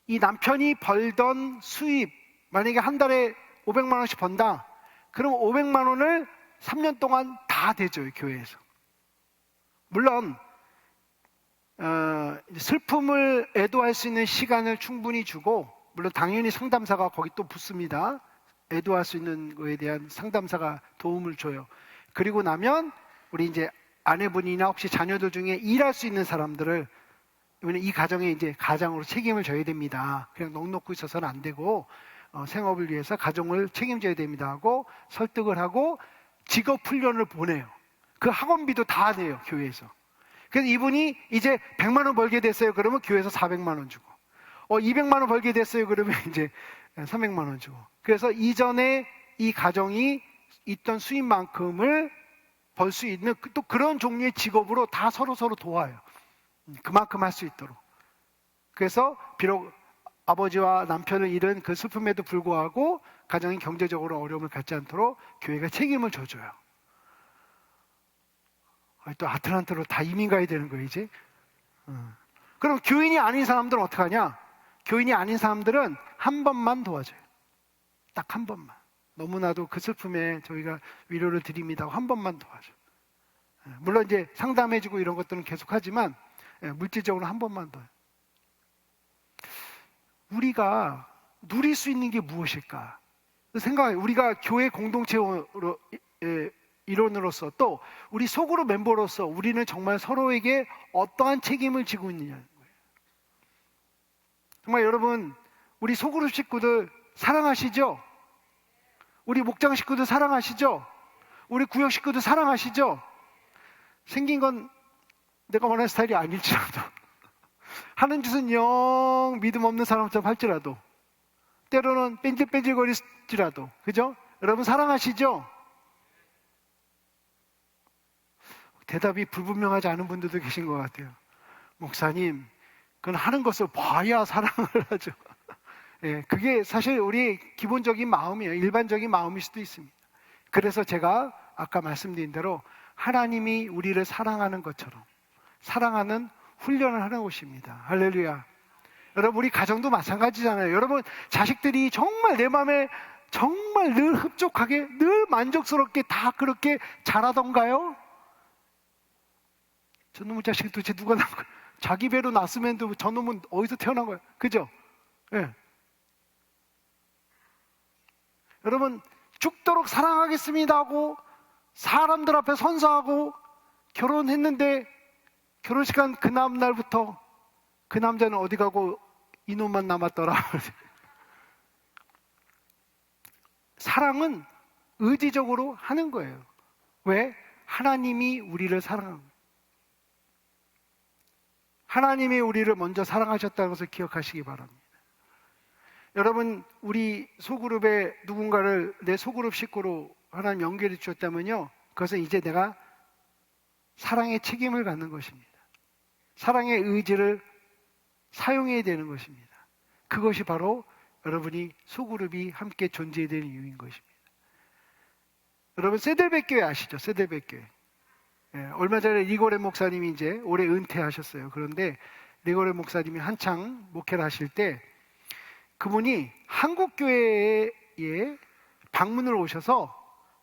이 남편이 벌던 수입, 만약에 한 달에 500만 원씩 번다. 그럼 500만 원을 3년 동안 다 대줘요, 교회에서. 물론 슬픔을 애도할 수 있는 시간을 충분히 주고, 물론 당연히 상담사가 거기 또 붙습니다. 애도할 수 있는 거에 대한 상담사가 도움을 줘요. 그리고 나면 우리 이제 아내분이나 혹시 자녀들 중에 일할 수 있는 사람들을, 이 가정에 이제 가장으로 책임을 져야 됩니다. 그냥 넋 놓고 있어서는 안 되고 생업을 위해서 가정을 책임져야 됩니다 하고 설득을 하고 직업 훈련을 보내요. 그 학원비도 다 내요, 교회에서. 그래서 이분이 이제 100만 원 벌게 됐어요. 그러면 교회에서 400만 원 주고, 200만 원 벌게 됐어요. 그러면 이제 300만 원 주고. 그래서 이전에 이 가정이 있던 수입만큼을 벌 수 있는 또 그런 종류의 직업으로 다 서로 도와요. 그만큼 할 수 있도록. 그래서 비록 아버지와 남편을 잃은 그 슬픔에도 불구하고 가정이 경제적으로 어려움을 갖지 않도록 교회가 책임을 져줘요. 또 아틀란타로 다 이민 가야 되는 거예요, 이제. 그럼 교인이 아닌 사람들은 어떻게 하냐? 교인이 아닌 사람들은 한 번만 도와줘요. 딱 한 번만. 너무나도 그 슬픔에 저희가 위로를 드립니다. 한 번만 도와줘요. 물론 이제 상담해주고 이런 것들은 계속하지만 물질적으로 한 번만 더. 우리가 누릴 수 있는 게 무엇일까? 생각해요. 우리가 교회 공동체로 일원으로서 또 우리 소그룹 멤버로서 우리는 정말 서로에게 어떠한 책임을 지고 있느냐는 거예요. 정말 여러분, 우리 소그룹 식구들 사랑하시죠? 우리 목장 식구들 사랑하시죠? 우리 구역 식구들 사랑하시죠? 생긴 건 내가 원하는 스타일이 아닐지라도, 하는 짓은 영 믿음 없는 사람처럼 할지라도, 때로는 뺀질뺀질거릴지라도, 그죠? 여러분 사랑하시죠? 대답이 불분명하지 않은 분들도 계신 것 같아요. 목사님, 그건 하는 것을 봐야 사랑을 하죠. 예, 그게 사실 우리의 기본적인 마음이에요. 일반적인 마음일 수도 있습니다. 그래서 제가 아까 말씀드린 대로 하나님이 우리를 사랑하는 것처럼 사랑하는 훈련을 하는 곳입니다. 할렐루야. 여러분, 우리 가정도 마찬가지잖아요. 여러분, 자식들이 정말 내 마음에 정말 늘 흡족하게, 늘 만족스럽게 다 그렇게 자라던가요? 저놈의 자식이 도대체 누가 낳은 거예요? 자기 배로 낳았으면 저놈은 어디서 태어난 거예요? 그죠? 예. 여러분, 죽도록 사랑하겠습니다 하고 사람들 앞에 선서하고 결혼했는데 결혼식한 그 다음날부터 그 남자는 어디 가고 이놈만 남았더라. 사랑은 의지적으로 하는 거예요. 왜? 하나님이 우리를 사랑합니다. 하나님이 우리를 먼저 사랑하셨다는 것을 기억하시기 바랍니다. 여러분, 우리 소그룹에 누군가를 내 소그룹 식구로 하나님 연결해 주셨다면요, 그것은 이제 내가 사랑의 책임을 갖는 것입니다. 사랑의 의지를 사용해야 되는 것입니다. 그것이 바로 여러분이 소그룹이 함께 존재해야 되는 이유인 것입니다. 여러분, 세델백교회 아시죠? 세델백교회. 예, 얼마 전에 리고레 목사님이 이제 올해 은퇴하셨어요. 그런데 리고레 목사님이 한창 목회를 하실 때 그분이 한국 교회에 방문을 오셔서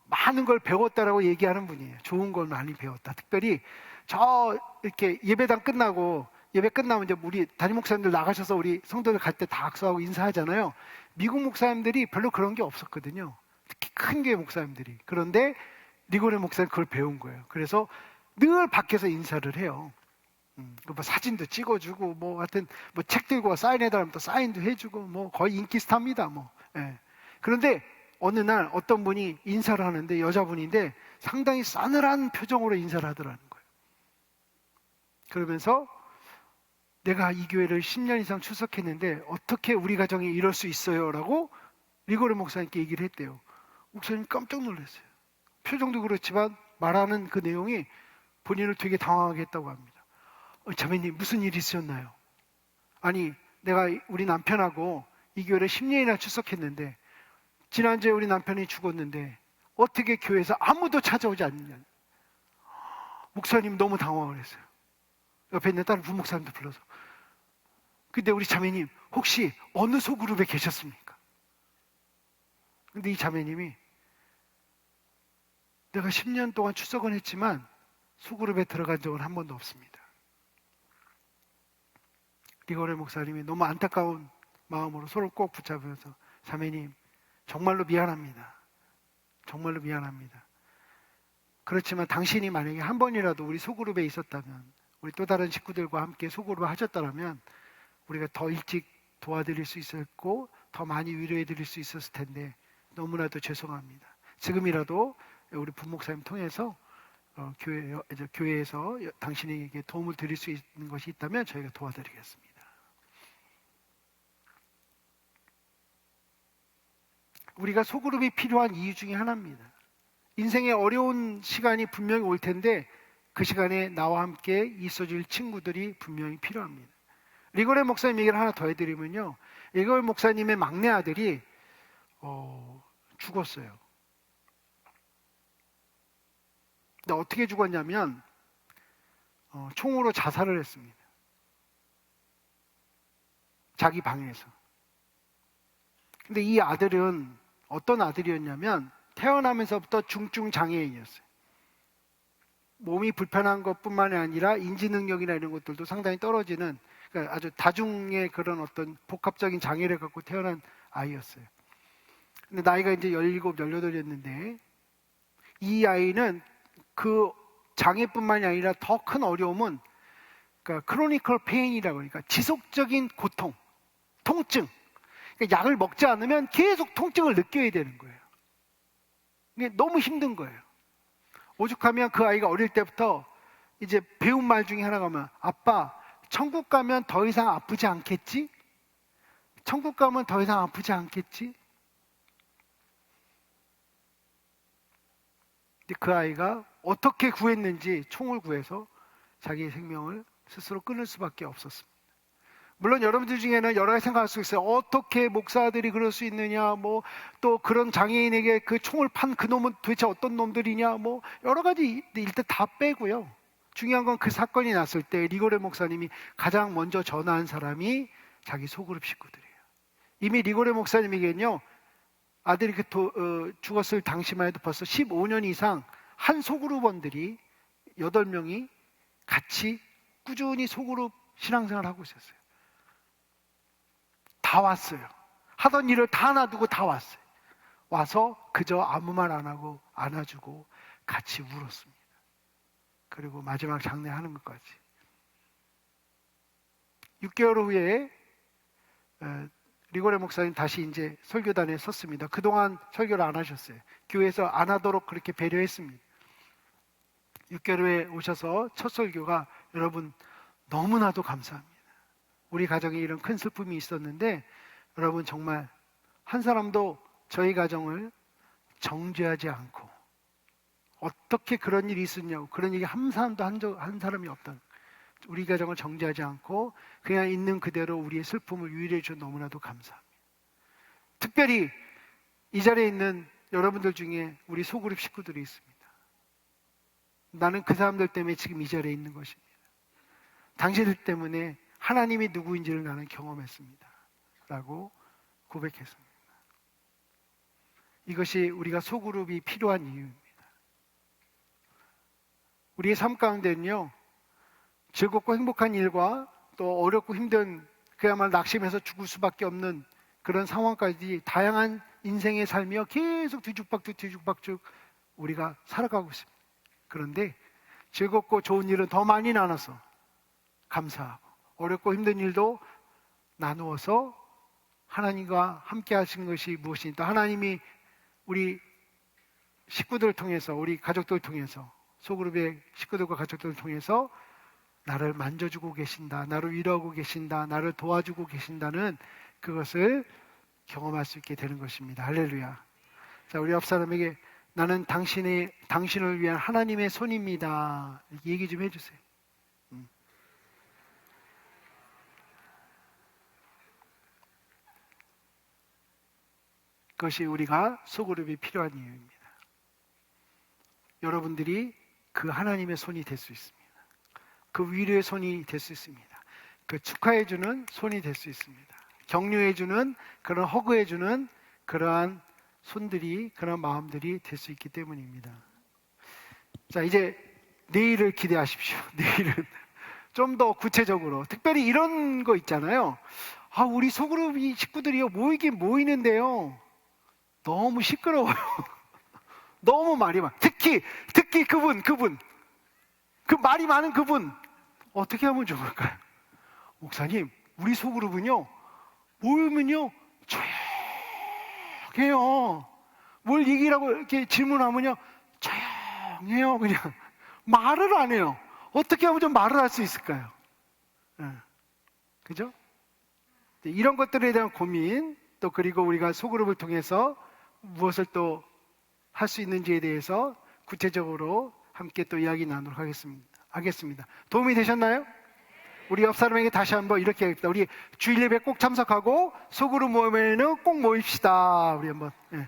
많은 걸 배웠다라고 얘기하는 분이에요. 좋은 걸 많이 배웠다. 특별히 저 이렇게 예배당 끝나고 예배 끝나면 이제 우리 담임 목사님들 나가셔서 우리 성도들 갈 때 다 악수하고 인사하잖아요. 미국 목사님들이 별로 그런 게 없었거든요. 특히 큰 교회 목사님들이. 그런데 리고레 목사님 그걸 배운 거예요. 그래서 늘 밖에서 인사를 해요. 뭐 사진도 찍어주고, 뭐 하여튼 뭐 책 들고 사인해달라면 또 사인도 해주고, 뭐 거의 인기 스타입니다. 뭐. 예. 그런데 어느 날 어떤 분이 인사를 하는데 여자분인데 상당히 싸늘한 표정으로 인사를 하더라는 거예요. 그러면서 내가 이 교회를 10년 이상 출석했는데 어떻게 우리 가정이 이럴 수 있어요? 라고 리고레 목사님께 얘기를 했대요. 목사님 깜짝 놀랐어요. 표정도 그렇지만 말하는 그 내용이 본인을 되게 당황하게 했다고 합니다. 자매님, 무슨 일이 있으셨나요? 아니, 내가 우리 남편하고 이 교회를 10년이나 출석했는데 지난주에 우리 남편이 죽었는데 어떻게 교회에서 아무도 찾아오지 않느냐. 목사님 너무 당황을 했어요. 옆에 있는 다른 부목사님도 불러서. 근데 우리 자매님 혹시 어느 소그룹에 계셨습니까? 근데 이 자매님이 내가 10년 동안 출석은 했지만 소그룹에 들어간 적은 한 번도 없습니다. 리고레 목사님이 너무 안타까운 마음으로 손을 꼭 붙잡으면서 자매님 정말로 미안합니다. 정말로 미안합니다. 그렇지만 당신이 만약에 한 번이라도 우리 소그룹에 있었다면, 우리 또 다른 식구들과 함께 소그룹을 하셨다면 우리가 더 일찍 도와드릴 수 있었고 더 많이 위로해 드릴 수 있었을 텐데 너무나도 죄송합니다. 지금이라도 우리 부목사님 통해서 교회에서 당신에게 도움을 드릴 수 있는 것이 있다면 저희가 도와드리겠습니다. 우리가 소그룹이 필요한 이유 중에 하나입니다. 인생의 어려운 시간이 분명히 올 텐데 그 시간에 나와 함께 있어줄 친구들이 분명히 필요합니다. 리고레 목사님 얘기를 하나 더 해드리면요, 리고레 목사님의 막내 아들이 죽었어요. 근데 어떻게 죽었냐면 총으로 자살을 했습니다. 자기 방에서. 근데 이 아들은 어떤 아들이었냐면 태어나면서부터 중증 장애인이었어요. 몸이 불편한 것뿐만이 아니라 인지 능력이나 이런 것들도 상당히 떨어지는, 그러니까 아주 다중의 그런 어떤 복합적인 장애를 갖고 태어난 아이였어요. 근데 나이가 이제 17, 18이었는데 이 아이는 그 장애뿐만이 아니라 더 큰 어려움은 그러니까 크로니컬 페인이라고, 그러니까 지속적인 고통, 통증. 그러니까 약을 먹지 않으면 계속 통증을 느껴야 되는 거예요. 이게 너무 힘든 거예요. 오죽하면 그 아이가 어릴 때부터 이제 배운 말 중에 하나가 뭐야? 아빠, 천국 가면 더 이상 아프지 않겠지? 천국 가면 더 이상 아프지 않겠지? 근데 그 아이가 어떻게 구했는지 총을 구해서 자기의 생명을 스스로 끊을 수밖에 없었습니다. 물론 여러분들 중에는 여러 가지 생각할 수 있어요. 어떻게 목사들이 그럴 수 있느냐, 뭐 또 그런 장애인에게 그 총을 판 그 놈은 도대체 어떤 놈들이냐, 뭐 여러 가지 일단 다 빼고요. 중요한 건 그 사건이 났을 때 리고레 목사님이 가장 먼저 전화한 사람이 자기 소그룹 식구들이에요. 이미 리고레 목사님에게는요, 아들이 죽었을 당시만 해도 벌써 15년 이상 한 소그룹원들이 8명이 같이 꾸준히 소그룹 신앙생활을 하고 있었어요. 다 왔어요. 하던 일을 다 놔두고 다 왔어요. 와서 그저 아무 말 안 하고 안아주고 같이 울었습니다. 그리고 마지막 장례하는 것까지. 6개월 후에 리고레 목사님 다시 이제 설교단에 섰습니다. 그동안 설교를 안 하셨어요. 교회에서 안 하도록 그렇게 배려했습니다. 6개월 후에 오셔서 첫 설교가, 여러분 너무나도 감사합니다. 우리 가정에 이런 큰 슬픔이 있었는데 여러분 정말 한 사람도 저희 가정을 정죄하지 않고, 어떻게 그런 일이 있었냐고, 그런 얘기 한 사람도 한 사람이 없던, 우리 가정을 정죄하지 않고 그냥 있는 그대로 우리의 슬픔을 유일해 주셔서 너무나도 감사합니다. 특별히 이 자리에 있는 여러분들 중에 우리 소그룹 식구들이 있습니다. 나는 그 사람들 때문에 지금 이 자리에 있는 것입니다. 당신들 때문에 하나님이 누구인지를 나는 경험했습니다. 라고 고백했습니다. 이것이 우리가 소그룹이 필요한 이유입니다. 우리의 삶 가운데는요, 즐겁고 행복한 일과 또 어렵고 힘든, 그야말로 낙심해서 죽을 수밖에 없는 그런 상황까지 다양한 인생의 삶이요, 계속 뒤죽박죽 우리가 살아가고 있습니다. 그런데 즐겁고 좋은 일은 더 많이 나눠서 감사하고, 어렵고 힘든 일도 나누어서 하나님과 함께 하신 것이 무엇이니, 또 하나님이 우리 식구들을 통해서, 우리 가족들을 통해서, 소그룹의 식구들과 가족들을 통해서 나를 만져주고 계신다, 나를 위로하고 계신다, 나를 도와주고 계신다는 그것을 경험할 수 있게 되는 것입니다. 할렐루야. 자, 우리 옆 사람에게 나는 당신을 위한 하나님의 손입니다. 이렇게 얘기 좀 해주세요. 그것이 우리가 소그룹이 필요한 이유입니다. 여러분들이 그 하나님의 손이 될 수 있습니다. 그 위로의 손이 될 수 있습니다. 그 축하해주는 손이 될 수 있습니다. 격려해주는, 그런 허그해주는 그러한 손들이, 그런 마음들이 될 수 있기 때문입니다. 자, 이제 내일을 기대하십시오. 내일은 좀 더 구체적으로, 특별히 이런 거 있잖아요. 아, 우리 소그룹이 식구들이요, 모이긴 모이는데요, 너무 시끄러워요. 너무 말이 많아. 특히 그분, 그 말이 많은 그분, 어떻게 하면 좋을까요? 목사님, 우리 소그룹은요, 모이면요, 조용해요. 뭘 얘기라고 이렇게 질문하면요, 조용해요. 그냥 말을 안 해요. 어떻게 하면 좀 말을 할 수 있을까요? 그죠? 이런 것들에 대한 고민, 또 그리고 우리가 소그룹을 통해서 무엇을 또 할 수 있는지에 대해서 구체적으로 함께 또 이야기 나누도록 하겠습니다. 도움이 되셨나요? 우리 옆 사람에게 다시 한번 이렇게 하겠습니다. 우리 주일 예배 꼭 참석하고 소그룹 모임에는 꼭 모입시다. 우리 한번. 예.